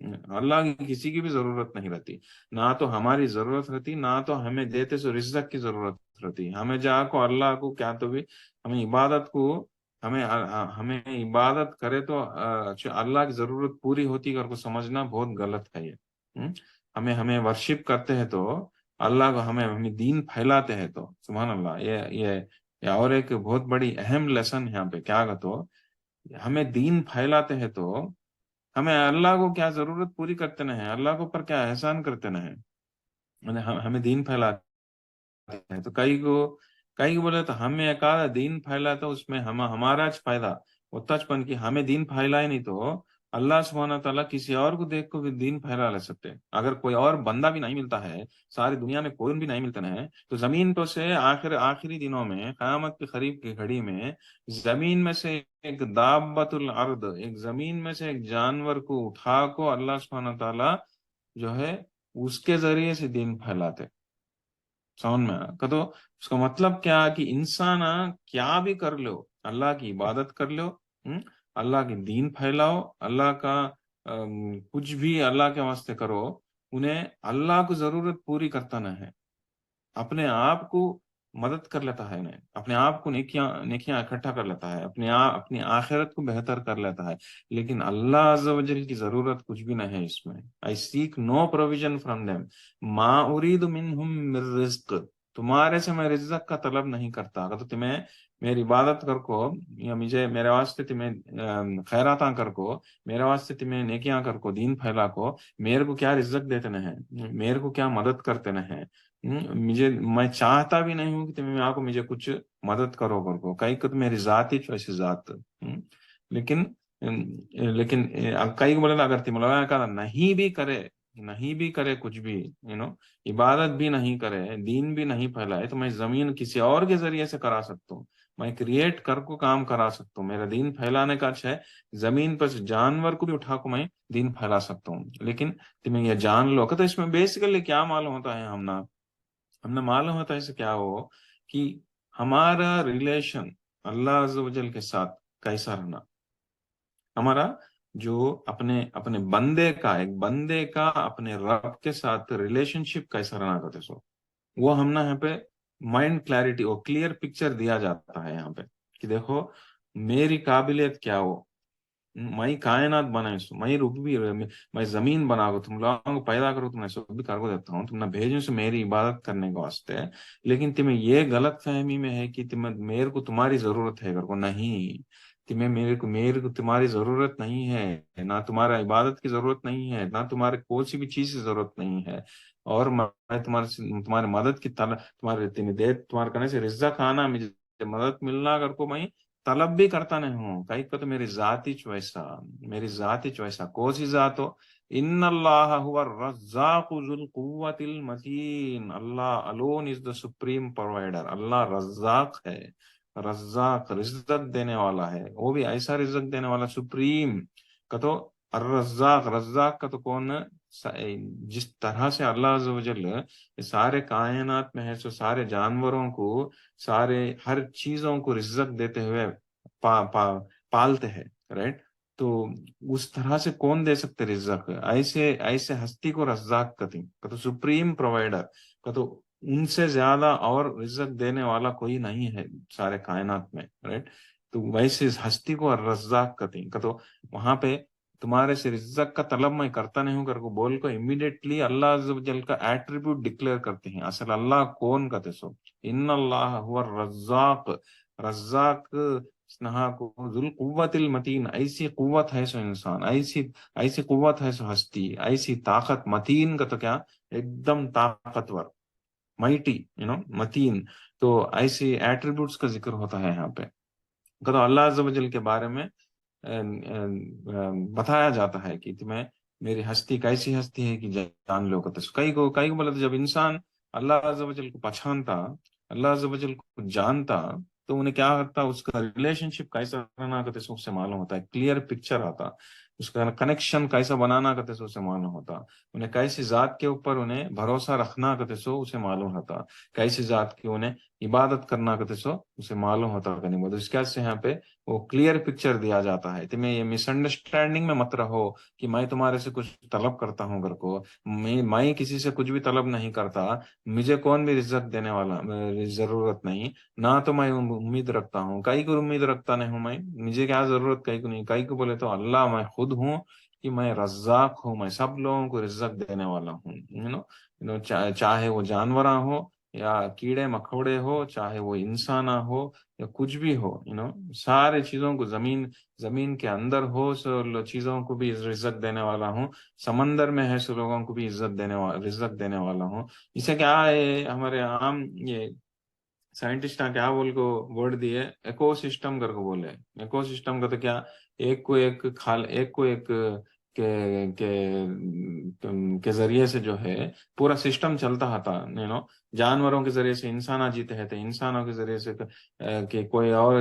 اللہ کی کسی کی بھی ضرورت نہیں رہتی نہ تو ہماری ضرورت رہتی نہ تو ہمیں دیتے سو رزق کی ضرورت رہتی. ہمیں جا کو اللہ کو کیا تو بھی ہمیں عبادت کو ہمیں عبادت کرے تو اللہ کی ضرورت پوری ہوتی کر کو سمجھنا بہت غلط ہے. یہ ہمیں ورشپ کرتے ہیں تو اللہ کو ہمیں دین پھیلاتے ہیں تو سبحان اللہ یہ اور ایک بہت بڑی اہم لیسن یہاں پہ کیا گا تو ہمیں دین پھیلاتے ہیں تو ہمیں اللہ کو کیا ضرورت پوری کرتے نہ ہیں اللہ کو پر کیا احسان کرتے نہ ہیں ہمیں دین پھیلاتے ہیں. تو کئی کو بولے تو ہمیں ایک آدھا دین پھیلا تو اس میں ہمارا فائدہ اتنا پن کی ہمیں دین پھیلائے نہیں تو اللہ سبحانہ تعالیٰ کسی اور کو دیکھ کو بھی دین پھیلا لے سکتے. اگر کوئی اور بندہ بھی نہیں ملتا ہے ساری دنیا میں کوئی بھی نہیں ملتا ہے تو زمین تو سے آخری دنوں میں قیامت کے قریب کی گھڑی میں زمین میں سے ایک دابت الارض ایک زمین میں سے ایک جانور کو اٹھا کو اللہ سبحانہ تعالیٰ جو ہے اس کے ذریعے سے دین پھیلاتے. سمجھ میں کہ تو اس کا مطلب کیا کہ انسان کیا بھی کر لو اللہ کی عبادت کر لو اللہ کی دین پھیلاؤ اللہ کا کچھ بھی اللہ کے واسطے کرو انہیں اللہ کو ضرورت پوری کرتا نہ ہے اپنے آپ کو مدد کر لیتا ہے انہیں اپنے آپ کو نیکیاں اکٹھا کر لیتا ہے اپنی آخرت کو بہتر کر لیتا ہے. لیکن اللہ عز و جل کی ضرورت کچھ بھی نہ ہے اس میں. I seek no provision from them ما اريد منهم من رزق تمہارے سے میں رزق کا طلب نہیں کرتا. اگر تو تمہیں میری عبادت کر کو یا مجھے میرے واسطے تمہیں خیراتاں کر کو میرے واسطے تمہیں نیکیاں کر کو دین پھیلا کو میرے کو کیا رزق دیتے نہ ہیں میرے کو کیا مدد کرتے نہ ہیں مجھے میں چاہتا بھی نہیں ہوں کہ تمہیں آپ کو مجھے کچھ مدد کرو کر کو کئی کو تو میری ذات ہی ویسی ذات لیکن لیکن کئی کو بولے اگر تم لگا کر نہیں بھی کرے کچھ بھی عبادت بھی نہیں کرے دین بھی نہیں پھیلائے تو میں زمین کسی اور کے ذریعے سے کرا سکتا ہوں میں کریٹ کر کو کام کرا سکتا ہوں میرا دین پھیلانے کا اچھا ہے زمین پر جانور کو بھی اٹھا کو میں دین پھیلا سکتا ہوں لیکن تمہیں یہ جان لو کہ تو اس میں بیسیکلی کیا معلوم ہوتا ہے ہم نے معلوم ہوتا ہے اس سے کیا ہو کہ ہمارا ریلیشن اللہ عز و جل کے ساتھ کیسا رہنا ہمارا جو اپنے بندے کا اپنے رب کے ساتھ ریلیشن شپ کیسا رہنا کرتے سو وہ ہم نے یہاں پہ مائنڈ کلیئرٹی اور کلیئر پکچر دیا جاتا ہے یہاں پہ کہ دیکھو میری قابلیت کیا ہو میں کائنات بنائے سو میں روپ بھی میں زمین بنا کو تم لوگوں کو پیدا کرو تم ایسا بھی کر کو دیتا ہوں تم نہ بھیجو سے میری عبادت کرنے کے واسطے لیکن تمہیں یہ غلط فہمی میں ہے کہ میرے کو تمہاری ضرورت ہے کر کو نہیں تمہیں میرے کو تمہاری ضرورت نہیں ہے نہ تمہارا عبادت کی ضرورت نہیں ہے نہ تمہارے کوئی سی بھی چیز کی ضرورت نہیں ہے اور میں تمہارے مدد کی تمہارے کرنے سے رزق آنا مجھے مدد ملنا اگر کو میں طلب بھی کرتا نہیں ہوں کئی کو تو میری ذاتی چویسا کون سی ذات ہو ان اللہ هو الرزاق ذو القوت المتین اللہ alone is the supreme provider اللہ رزاق ہے رزاق رزق دینے والا ہے وہ بھی ایسا رزق دینے والا سپریم کا تو رزاق کا تو کون جس طرح سے اللہ عز و جل سارے کائنات میں ہے سو سارے جانوروں کو سارے ہر چیزوں کو رزق دیتے ہوئے پالتے ہیں رائٹ تو اس طرح سے کون دے سکتے رزق ایسے ہستی کو رزاق کہتے ہیں تو سپریم پرووائڈر کا تو ان سے زیادہ اور رزق دینے والا کوئی نہیں ہے سارے کائنات میں رائٹ تو ویسے ہستی کو رزاق کہتے ہیں تو وہاں پہ تمہارے سے رزق کا طلب میں کرتا نہیں ہوں کر کو بول کو امیڈیٹلی اللہ عز و جل کا ایٹریبیوٹ ڈکلیئر کرتے ہیں اصل اللہ کون کہتے سو ان اللہ هو رزاق ذو القوت المتین ایسی قوت ہے سو انسان ایسی قوت ہے سو ہستی ایسی طاقت متین کا تو کیا ایک دم طاقتور مائٹی متین تو ایسی ایٹریبیوٹس کا ذکر ہوتا ہے یہاں پہ تو اللہ عز و جل کے بارے میں بتایا جاتا ہے کہ تمہیں میری ہستی کیسی ہستی ہے کہ جان لو کئی کو بولے تو جب انسان اللہ عز و جل کو پہچانتا اللہ عز و جل کو جانتا تو انہیں کیا کرتا اس کا ریلیشن شپ کیسا رہنا کرتے اس سے معلوم ہوتا ہے کلیئر پکچر آتا اس کا کنیکشن کیسا بنانا کرتے سو اسے معلوم ہوتا انہیں کیسی ذات کے اوپر انہیں بھروسہ رکھنا کرتے سو اسے معلوم ہوتا کیسی ذات کی انہیں عبادت کرنا کرتے سو اسے معلوم ہوتا کہ نہیں اس سے یہاں پہ وہ کلیئر پکچر دیا جاتا ہے تمہیں یہ مس انڈرسٹینڈنگ میں مت رہو کہ میں تمہارے سے کچھ طلب کرتا ہوں گھر کو میں کسی سے کچھ بھی طلب نہیں کرتا مجھے کون بھی رزق دینے والا ضرورت نہیں نہ تو میں امید رکھتا ہوں کئی کو امید رکھتا نہیں ہوں میں مجھے کیا ضرورت کئی کو نہیں کئی کو بولے تو اللہ میں خود ہوں کہ میں رزاق ہوں میں سب لوگوں کو رزق دینے والا ہوں چاہے وہ جانوراں ہو یا کیڑے مکوڑے ہو چاہے وہ انسان ہو یا کچھ بھی ہو سارے چیزوں کو زمین کے اندر ہو سو چیزوں کو بھی رزق دینے والا ہوں سمندر میں ہے سو لوگوں کو بھی رزق دینے والا ہوں اسے کیا ہے ہمارے عام یہ سائنٹسٹ کیا بول کو ورڈ دیے ایکو سسٹم کر کو بولے ایکو سسٹم کا تو کیا ایک کو ایک کے ذریعے سے جو ہے پورا سسٹم چلتا تھا جانوروں کے ذریعے سے انسان جیتے رہتے انسانوں کے ذریعے سے کہ کوئی اور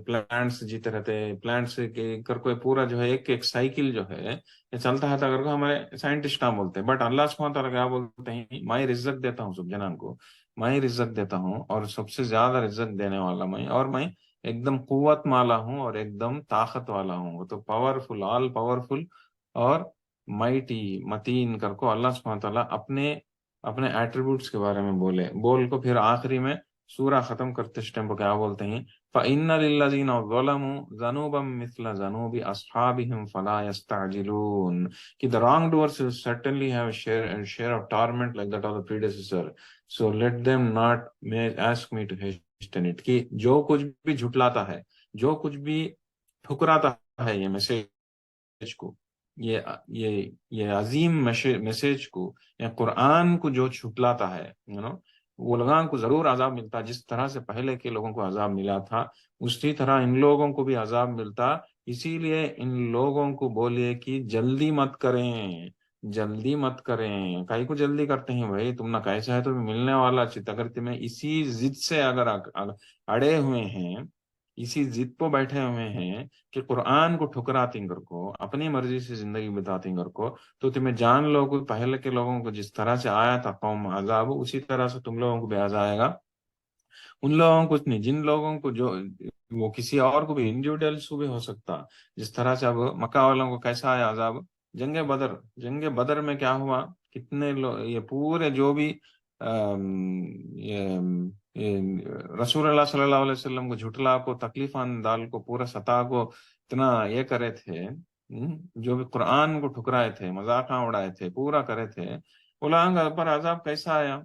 پلانٹس جیتے رہتے پلانٹس کر کوئی پورا جو ہے ایک سائیکل جو ہے یہ چلتا ہے اگر کو ہمارے سائنٹسٹ بولتے ہیں بٹ اللہ سبحانہ تعالیٰ کیا بولتے ہیں میں رزق دیتا ہوں سب جنان کو میں رزق دیتا ہوں اور سب سے زیادہ رزق دینے والا میں اور میں ایک دم قوت والا ہوں اور ایک دم طاقت والا ہوں وہ تو پاورفل آل پاورفل اور مائٹی متین کر کو اللہ سبحانہ تعالیٰ اپنے ایٹریبیوٹس کے بارے میں بول کو پھر آخری میں سورہ ختم کرتے اس ٹائم کو کیا بولتے ہیں فَإِنَّ لِلَّذِينَ ظَلَمُوا ذَنُوبًا مِثْلَ ذَنُوبِ أَصْحَابِهِمْ فَلَا يَسْتَعْجِلُونَ کہ the wrongdoers will certainly have a share of torment like that of the predecessor. So let them not ask me to it کہ جو کچھ بھی جھٹلاتا ہے، جو کچھ بھی ٹھکراتا ہے یہ میسج کو، یہ عظیم میسج کو، یا قرآن کو جو جھٹلاتا ہے، وہ لوگوں کو ضرور عذاب ملتا، جس طرح سے پہلے کے لوگوں کو عذاب ملا تھا اسی طرح ان لوگوں کو بھی عذاب ملتا۔ اسی لیے ان لوگوں کو بولے کہ جلدی مت کریں، جلدی مت کریں، کئی کو جلدی کرتے ہیں بھائی، تم نہ کیسا ہے تو ملنے والا چیت، اگر تمہیں اسی ضد سے اگر اڑے ہوئے ہیں، اسی ضد پہ بیٹھے ہوئے ہیں کہ قرآن کو ٹھکراتی کر کو، اپنی مرضی سے زندگی بتاتی کر کو، تو تمہیں جان لو کہ پہلے کے لوگوں کو جس طرح سے آیا تھا قوم عذاب، اسی طرح سے تم لوگوں کو بھی عذاب آئے گا۔ ان لوگوں کو نہیں، جن لوگوں کو جو وہ کسی اور کو بھی انڈیویڈلس کو بھی ہو سکتا، جس طرح سے اب مکہ والوں کو کیسا آیا عذاب، جنگ بدر میں کیا ہوا، کتنے یہ پورے جو بھی یہ رسول اللہ صلی اللہ علیہ وسلم کو جھٹلا کو، تکلیف دال کو، پورا سطح کو اتنا یہ کرے تھے، جو بھی قرآن کو ٹھکرائے تھے، مذاقاں اڑائے تھے، پورا کرے تھے، ان پر عذاب کیسا آیا۔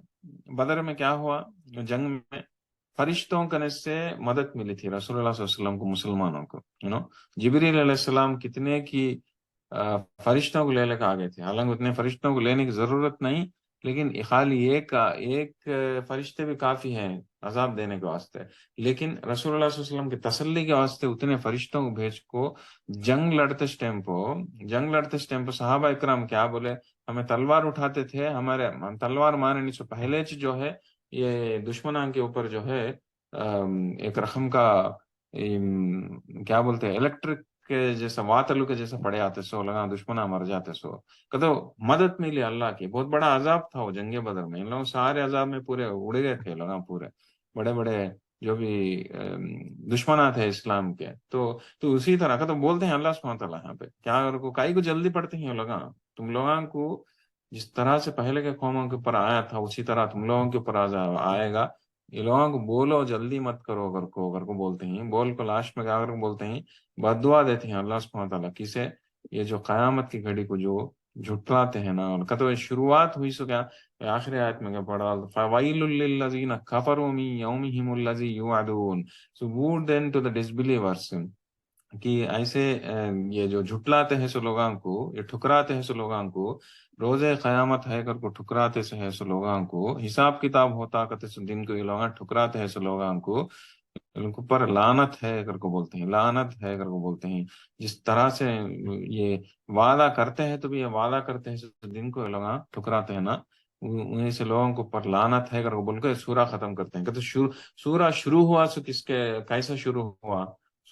بدر میں کیا ہوا، جنگ میں فرشتوں کرنے سے مدد ملی تھی رسول اللہ صلی اللہ علیہ وسلم کو، مسلمانوں کو، جبریل علیہ السلام کتنے کی فرشتوں کو لے کے آ گئے تھے، حالانکہ اتنے فرشتوں کو لینے کی ضرورت نہیں، لیکن خالی ایک فرشتے بھی کافی ہیں عذاب دینے کے واسطے، لیکن رسول اللہ صلی اللہ علیہ وسلم کی تسلی کے واسطے اتنے فرشتوں کو بھیج کو جنگ لڑتے ٹائم صحابہ اکرام کیا بولے، ہمیں تلوار اٹھاتے تھے، ہمارے تلوار مارنے سے پہلے جو ہے یہ دشمنوں کے اوپر جو ہے ایک رقم کا کیا بولتے ہیں الیکٹرک کے جیسا، واتلو کے جیسا پڑے آتے سو، لگا دشمنا مر جاتے سو، کہ مدد ملی اللہ کی، بہت بڑا عذاب تھا وہ جنگ بدر میں، ان لوگ سارے عذاب میں پورے اڑ گئے تھے لوگ، پورے بڑے بڑے جو بھی دشمنات تھے اسلام کے، تو اسی طرح کا تو بولتے ہیں اللہ سبحانہ تعالیٰ یہاں پہ کیا کائی کو جلدی پڑتے ہیں لوگ، تم لوگوں کو جس طرح سے پہلے کے قوموں کے اوپر آیا تھا اسی طرح تم لوگوں کے اوپر آئے گا، یہ لوگوں کو بولو جلدی مت کرو، اگر کو بولتے ہیں، بول کو لاسٹ میں اگر کو بولتے ہیں، بد دعا دیتے ہیں اللہ سبحانہ تعالیٰ کسے، یہ جو قیامت کی گھڑی کو جو جھٹلاتے ہیں نا، ان کا تو شروعات ہوئی سو کیا، آخری آیت میں کیا پڑھا، فَوَيْلٌ لِّلَّذِينَ كَفَرُوا مِن يَوْمِهِمُ الَّذِي يُوعَدُونَ، so woe then to the disbelievers، کہ ایسے یہ جو جھٹلاتے ہیں سو لوگوں کو، یہ ٹھکراتے ہیں سو لوگوں کو، روز قیامت ہے کر کو ٹھکراتے سے ہے سو لوگوں کو، حساب کتاب ہوتا کہتے سو دن کو، یہ لوگ ٹھکراتے ہیں سو لوگوں کو، ان کو پر لعنت ہے کر کو بولتے ہیں، لعنت ہے کر کو بولتے ہیں، جس طرح سے یہ وعدہ کرتے ہیں تو بھی یہ وعدہ کرتے ہیں سو دن کو، یہ لوگ ٹھکراتے ہیں نا، انہیں سے لوگوں کو پر لعنت ہے کر کو بول کے سورہ ختم کرتے ہیں، کہتے سورہ شروع ہوا سو کس کے کیسا شروع ہوا،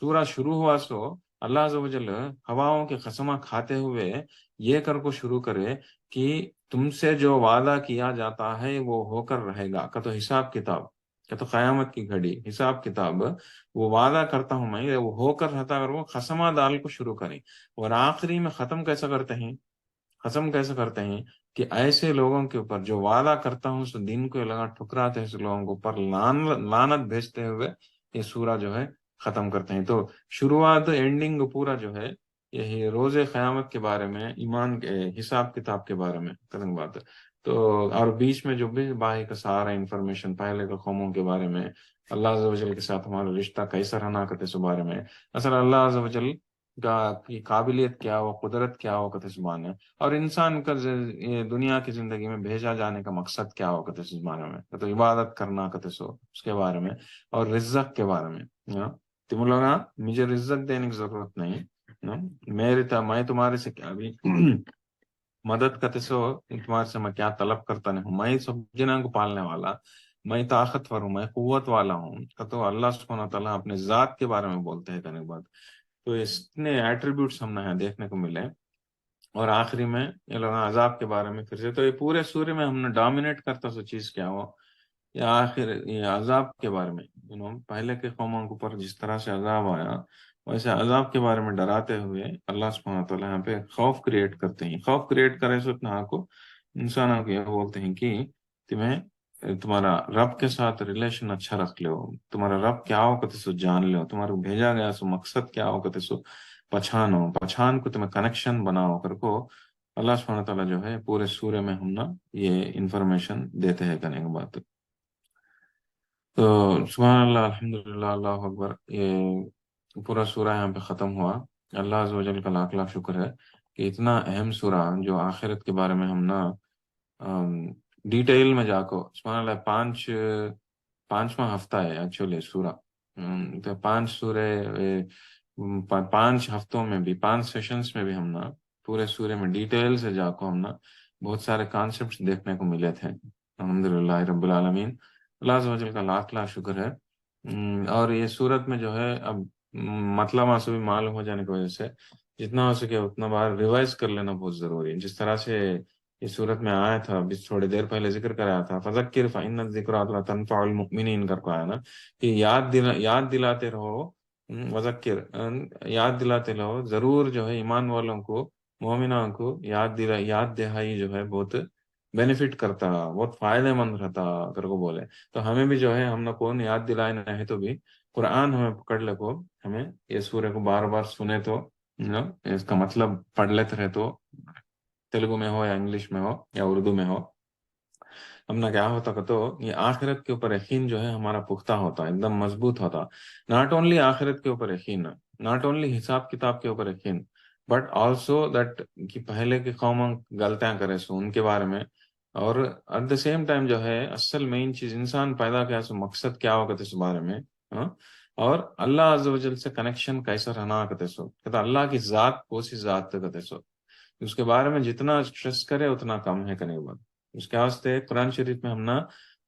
سورہ شروع ہوا سو اللہ عز و جل ہواؤں کے قسمہ کھاتے ہوئے یہ کر کو شروع کرے کہ تم سے جو وعدہ کیا جاتا ہے وہ ہو کر رہے گا، کہ تو حساب کتاب، کہ تو قیامت کی گھڑی حساب کتاب، وہ وعدہ کرتا ہوں میں وہ ہو کر رہتا، اگر وہ قسمہ دال کو شروع کریں، اور آخری میں ختم کیسا کرتے ہیں کہ ایسے لوگوں کے اوپر جو وعدہ کرتا ہوں سو دن کو لگا ٹھکراتے ہیں، سو لوگوں کو پر لعنت بھیجتے ہوئے یہ سورہ جو ہے ختم کرتے ہیں۔ تو شروعات اینڈنگ پورا جو ہے یہی روز قیامت کے بارے میں، ایمان کے حساب کتاب کے بارے میں کرنے بات ہے، تو اور بیچ میں جو بھی باہی کا سارا انفارمیشن پہلے کے قوموں کے بارے میں، اللہ عز و جل کے ساتھ ہمارا رشتہ کیسا رہنا کرتے اس بارے میں، اصل اللہ عز و جل کی قابلیت کیا ہو، قدرت کیا ہو کتے زبان ہے، اور انسان کا یہ دنیا کی زندگی میں بھیجا جانے کا مقصد کیا ہو کتے زبان میں، تو عبادت کرنا کتے سو اس کے بارے میں، اور رزق کے بارے میں، تم لوگ مجھے رزق دینے کی ضرورت نہیں، میں تمہارے سے کیا بھی مدد کرتے سو، تمہارے سے میں کیا طلب کرتا نہیں ہوں، میں سب جنوں کو پالنے والا، میں طاقتور ہوں، میں قوت والا ہوں، تو اللہ سبحانہ تعالیٰ اپنے ذات کے بارے میں بولتے ہیں کرنے کے بعد، تو اتنے ایٹریبیوٹس ہم نے دیکھنے کو ملے، اور آخری میں یہ لوگ عذاب کے بارے میں پھر سے، تو یہ پورے سورے میں ہم نے ڈومینیٹ کرتا سو چیز کیا ہو، یا آخر یہ عذاب کے بارے میں، پہلے کے قوموں کے اوپر جس طرح سے عذاب آیا، ویسے عذاب کے بارے میں ڈراتے ہوئے اللہ سبحانہ تعالیٰ یہاں پہ خوف کریٹ کرتے ہیں، خوف کریٹ کرے سو اتنا کو انسانوں کو یہ بولتے ہیں کہ تمہارا رب کے ساتھ ریلیشن اچھا رکھ لو، تمہارا رب کیا ہو کتے سو جان لو، تمہارا بھیجا گیا سو مقصد کیا ہو کتے سو پہچان کو تمہیں کنیکشن بناؤ کر کو اللہ سبحانہ تعالیٰ جو ہے پورے سورے میں ہم نا یہ انفارمیشن دیتے ہیں کرنے کے بعد۔ تو سبحان اللہ الحمدللہ اللہ اکبر، یہ پورا سورہ یہاں پہ ختم ہوا۔ اللہ عز و جل کا لاکھ لاکھ شکر ہے کہ اتنا اہم سورہ جو آخرت کے بارے میں ہم نا ڈیٹیل میں جا کو، سبحان اللہ، پانچواں ہفتہ ہے ایکچولی سورہ، تو پانچ سورے، پانچ ہفتوں میں بھی، پانچ سیشنز میں بھی ہم نا پورے سورے میں ڈیٹیل سے جا کو ہم نا بہت سارے کانسیپٹس دیکھنے کو ملے تھے۔ الحمدللہ رب العالمین، اللہ عز و جل کا لاکھ لاکھ شکر ہے۔ اور یہ صورت میں جو ہے اب مطلب آنسو بھی معلوم ہو جانے کی وجہ سے جتنا ہو سکے اتنا بار ریوائز کر لینا بہت ضروری ہے۔ جس طرح سے اس صورت میں آیا تھا، ابھی تھوڑی دیر پہلے ذکر کرایا تھا، فذکر فإن الذکرات تنفع المؤمنین کر کو آیا نا، کہ یاد دلاتے رہو، وذکر، یاد دلاتے رہو، ضرور جو ہے ایمان والوں کو، مومنوں کو یاد دہائی جو ہے بہت بینیفٹ کرتا، بہت فائدہ مند رہتا کر کو بولے۔ تو ہمیں بھی جو ہے ہم نے کون یاد دلائے نہ ہے تو بھی قرآن ہمیں پکڑ لے کو، ہمیں یہ سورہ کو بار بار سنے تو اس کا مطلب پڑھ لیتے رہے تو، تیلگو میں ہو یا انگلش میں ہو یا اردو میں ہو، ہم نے کیا ہوتا کہ تو یہ آخرت کے اوپر یقین جو ہے ہمارا پختہ ہوتا، ایک دم مضبوط ہوتا۔ ناٹ اونلی آخرت کے اوپر یقین، ناٹ اونلی حساب کتاب کے اوپر یقین، بٹ آلسو دیٹ کہ پہلے کی قوم غلطیاں کرے سو ان کے بارے میں، اور ایٹ دا سیم ٹائم جو ہے اصل مین چیز انسان پیدا کیا سو مقصد کیا ہو کہتے سو بارے میں، ہاں، اور اللہ عز و جل سے کنیکشن کیسا رہنا کہتے سو، کہتا اللہ کی ذات کو سی ذات کہتے سو، اس کے بارے میں جتنا اسٹریس کرے اتنا کم ہے کرنے کے بعد۔ اس کے واسطے قرآن شریف میں ہم نا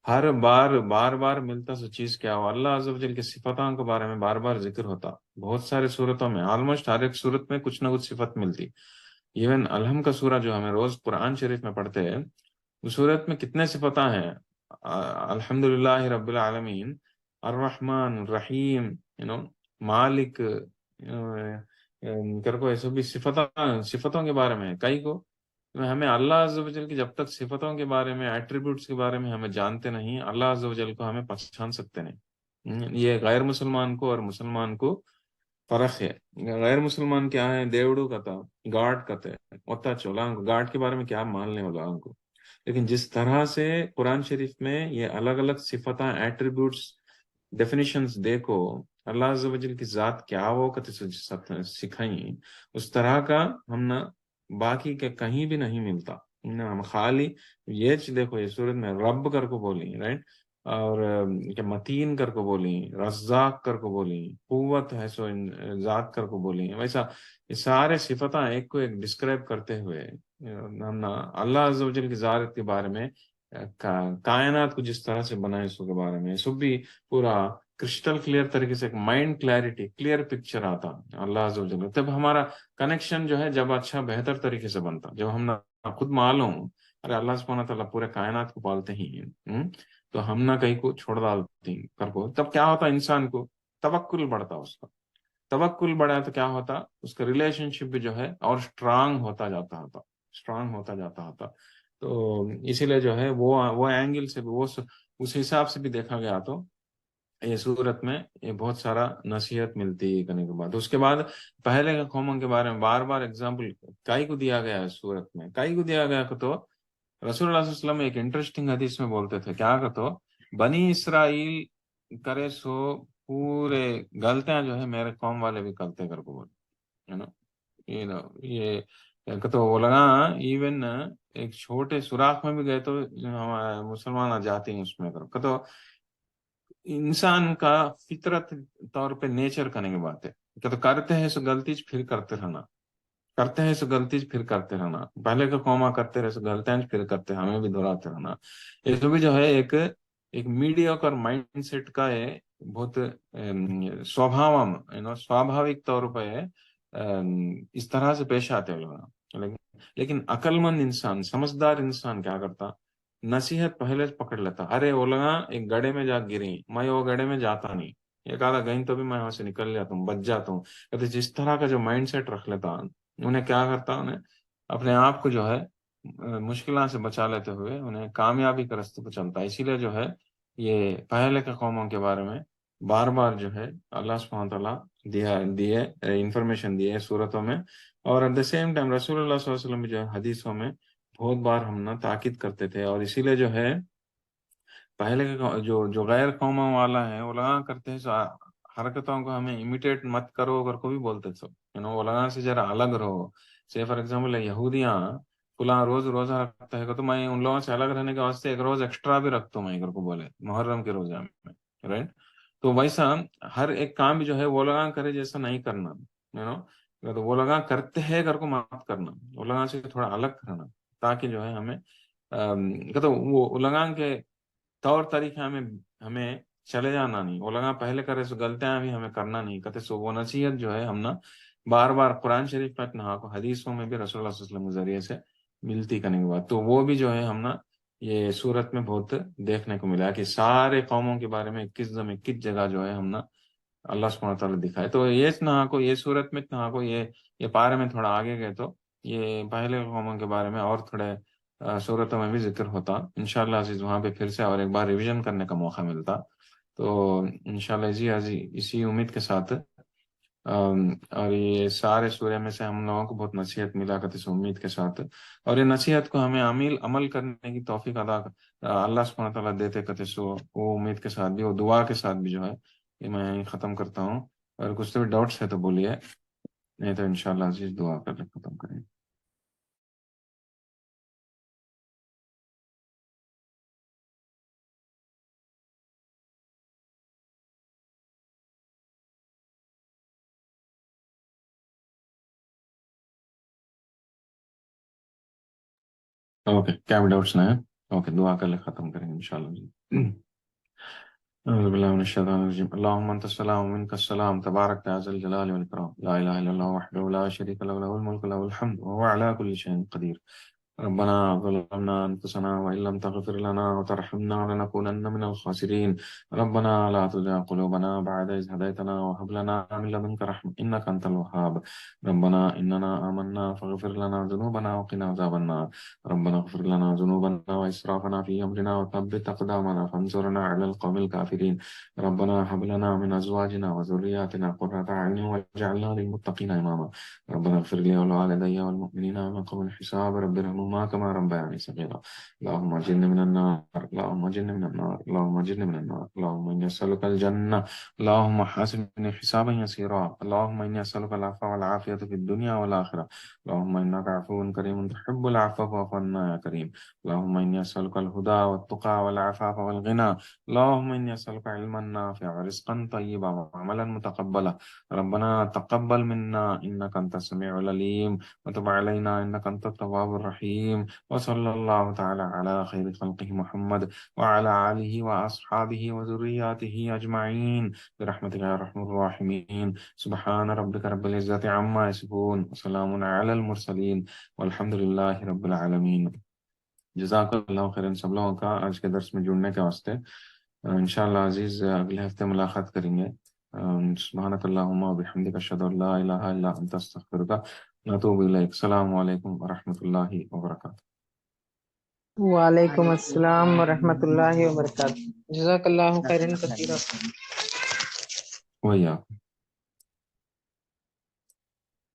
ہر بار ملتا سو چیز کیا ہو، اللہ عز و جل کی صفتوں کے بارے میں بار بار ذکر ہوتا، بہت سارے صورتوں میں، آلموسٹ ہر ایک صورت میں کچھ نہ کچھ صفت ملتی۔ ایون الحم کا سورہ جو ہمیں روز قرآن شریف میں پڑھتے ہیں، اس صورت میں کتنے صفتیں ہیں، الحمدللہ رب العالمین، الرحمن الرحیم، مالک، کر کو ایسے بھی صفتوں کے بارے میں ہے کئی کو، ہمیں اللہ عز و جل کی جب تک صفتوں کے بارے میں، ایٹریبیوٹس کے بارے میں ہمیں جانتے نہیں، اللہ عز و جل کو ہمیں پہچان سکتے نہیں۔ یہ غیر مسلمان کو اور مسلمان کو فرق ہے۔ غیر مسلمان کیا ہے، دیوڑو کہتا، گاڈ کہتے ہوتا چولا گاڈ کے بارے میں کیا ماننے والا ان کو، لیکن جس طرح سے قرآن شریف میں یہ الگ الگ صفتیں، ایٹریبیوٹس، ڈیفینیشنز دیکھو، اللہ عز و جل کی ذات کیا وہ کہتے سکھائیں، اس طرح کا ہم نہ باقی کے کہیں بھی نہیں ملتا نہ، ہم خالی یہ دیکھو یہ صورت میں رب کر کو بولی، رائٹ، اور کہ متین کر کو بولی، رزاق کر کو بولی، قوت ہے سو ذات کر کو بولی، ویسا یہ سارے صفتیں ایک کو ایک ڈسکرائب کرتے ہوئے ہم نا اللہ عز و جل کی ذات کے بارے میں، کائنات کو جس طرح سے بنائے سو کے بارے میں سب بھی پورا کرسٹل کلیئر طریقے سے، ایک مائنڈ کلیئرٹی، کلیئر پکچر آتا اللہ عز و جل، تب ہمارا کنیکشن جو ہے جب اچھا بہتر طریقے سے بنتا، جب ہم نہ خود معلوم ارے اللہ سبحانہ تعالیٰ پورے کائنات کو پالتے ہی ہیں، تو ہم نہ کہیں کو چھوڑ ڈالتے کر کو، تب کیا ہوتا انسان کو توکل بڑھتا، اس کا توکل بڑھا تو کیا ہوتا، اس کا ریلیشن شپ بھی جو ہے اور اسٹرانگ ہوتا جاتا ہوتا، اسٹرانگ ہوتا جاتا ہوتا۔ تو اسی لیے جو ہے وہ اینگل سے بھی، وہ اس حساب سے بھی دیکھا گیا تو یہ صورت میں یہ بہت سارا نصیحت ملتی ہے کرنے کے بعد۔ اس کے بعد پہلے کے قوموں کے بارے میں بار بار اگزامپل کئی کو دیا گیا ہے صورت میں، کئی کو دیا گیا کہ تو رسول اللہ صلی اللہ علیہ وسلم ایک انٹرسٹنگ حدیث میں بولتے تھے کیا کہ تو بنی اسرائیل کرے سو پورے غلطیاں جو ہے میرے قوم والے بھی کرتے کر کو بولے، یہ کہ تو وہ لگا ایون ایک چھوٹے سوراخ میں بھی گئے تو مسلمان آ جاتے ہیں اس میں کہ تو انسان کا فطرت طور پہ نیچر کرنے کی بات ہے کہ تو کرتے ہیں سو غلطی پھر کرتے رہنا، کرتے ہیں سو غلطی پھر کرتے رہنا، پہلے کا قوما کرتے رہے سو غلطیاں پھر کرتے، ہمیں بھی دہراتے رہنا، یہ تو بھی جو ہے ایک میڈیوکر مائنڈ سیٹ کا ہے، بہت سوابھاوک طور پہ اس طرح سے پیش آتے لوگ، لیکن عقل مند انسان، سمجھدار انسان کیا کرتا، نصیحت پہلے پکڑ لیتا، ارے وہ لگا ایک گڑھے میں جا گری، میں وہ گڑھے میں جاتا نہیں، ایک آدھا گئی تو بھی میں وہاں سے نکل جاتا ہوں، بچ جاتا ہوں، کہتے جس طرح کا جو مائنڈ سیٹ رکھ لیتا انہیں کیا کرتا، انہیں اپنے آپ کو جو ہے مشکلات سے بچا لیتے ہوئے انہیں کامیابی کا راستے پہ چلتا ہے۔ اسی لیے جو ہے یہ پہلے کے قوموں کے بارے میں بار بار جو ہے اللہ سبحانہ تعالیٰ دیے انفارمیشن دیے صورتوں میں، اور ایٹ دا سیم ٹائم رسول اللہ صلی اللہ علیہ وسلم بھی جو ہے حدیثوں میں بہت بار ہم نا تاکید کرتے تھے، اور اسی لیے جو ہے پہلے کے جو غیر قوموں والا ہے علماء کرتے ہیں حرکتوں کو ہمیں امیٹیٹ مت کرو اگر کوئی بولتے تو علماء سے ذرا الگ رہو. سے فار ایگزامپل یہودیاں فلاں روز روزہ رکھتا ہے تو میں ان لوگوں سے الگ رہنے کے واسطے ایک روز ایکسٹرا بھی رکھتا ہوں میں اگر کو بولے محرم کے روزہ میں رائٹ. تو ویسا ہر ایک کام بھی جو ہے وہ لوگاں کرے جیسا نہیں کرنا تو وہ لوگاں کرتے ہیں اگر کو مت کرنا وہ لوگاں سے تھوڑا الگ کرنا تاکہ جو ہے ہمیں تو وہ لوگاں کے طور طریقے ہمیں چلے جانا نہیں. وہ لوگاں پہلے کرے سو غلطیاں بھی ہمیں کرنا نہیں کہتے سو وہ نصیحت جو ہے ہم نا بار بار قرآن شریف میں نہ حدیثوں میں بھی رسول اللہ صلی اللہ علیہ وسلم کے ذریعے سے ملتی کرنے کے بعد تو وہ بھی جو ہے ہم نا یہ صورت میں بہت دیکھنے کو ملا کہ سارے قوموں کے بارے میں کس جگہ جو ہے ہم نا اللہ سبحانہ تعالیٰ دکھائے. تو یہ نہ کو یہ صورت میں نہ کو یہ پارے میں تھوڑا آگے گئے تو یہ پہلے قوموں کے بارے میں اور تھوڑے صورتوں میں بھی ذکر ہوتا انشاءاللہ عزیز وہاں پہ پھر سے اور ایک بار ریویژن کرنے کا موقع ملتا. تو انشاءاللہ اسی امید کے ساتھ اور یہ سارے سورہ میں سے ہم لوگوں کو بہت نصیحت ملا کرتی اس امید کے ساتھ اور یہ نصیحت کو ہمیں عمل کرنے کی توفیق اللہ سبحانہ تعالیٰ دیتے کرتے سو وہ امید کے ساتھ بھی وہ دعا کے ساتھ بھی جو ہے یہ میں ختم کرتا ہوں. اور کچھ تو بھی ڈاؤٹس ہے تو بولیے نہیں تو انشاءاللہ عزیز دعا کر کے ختم کریں. اوکے کیا بھی ڈاؤٹس نہ ہے اوکے دعا کر لے ختم کریں گے انشاءاللہ. أعوذ بالله من الشيطان الرجيم اللهم أنت السلام ومنك السلام تبارك يا ذا الجلال والإكرام لا إله إلا الله وحده لا شريك له له الملك له الحمد وهو على كل شيء قدير. ربنا ظلمنا أنفسنا وإن لم تغفر لنا وترحمنا لنكونن من الخاسرين. ربنا لا تزغ قلوبنا بعد إذ هديتنا وهب لنا من لدنك رحمة إنك أنت الوهاب. ربنا إننا آمنا فاغفر لنا ذنوبنا وقنا عذاب النار. ربنا اغفر لنا ذنوبنا وإسرافنا في أمرنا وثبت أقدامنا فانصرنا على القوم الكافرين. ربنا هب لنا من أزواجنا وذرياتنا قرة أعين واجعلنا للمتقين إماما. ربنا اغفر لي ولوالدي والمؤمنين يوم يقوم الحساب. رب ارحمهما كما ربياني صغيرا. اللهم اجرني من النار اللهم اجرني من النار اللهم اجرني من النار. اللهم إني أسألك الجنة. اللهم حاسبني حسابا يسيرا. اللهم إني أسألك العفو والعافية في الدنيا والآخرة. اللهم إنك عفو كريم تحب العفو فاعف عنا يا كريم. اللهم إني أسألك الهدى والتقى والعفاف والغنى. اللهم إني أسألك علما نافعا ورزقا طيبا وعملا متقبلا. ربنا تقبل منا إنك أنت السميع العليم وتب علينا إنك أنت التواب الرحيم. وصلى الله تعالى على خير خلقه محمد وعلى آله وأصحابه وذرياته أجمعين برحمتك يا أرحم الراحمين. سبحان ربك رب العزة عما يصفون وسلام على المرسلين والحمد لله رب العالمين. جزاک اللہ خیرن سب لوگوں کا آج کے درس میں جڑنے کے واسطے. انشاءاللہ عزیز اگلے ہفتے ملاقات کریں گے. سبحانک اللہم وبحمدک اشہد ان لا الہ الا انت استغفرک ونتوب الیک. السلام علیکم ورحمۃ اللہ وبرکاتہ. وعلیکم السلام ورحمۃ اللہ وبرکاتہ. جزاک اللہ خیرن کثیرا. وہی آپ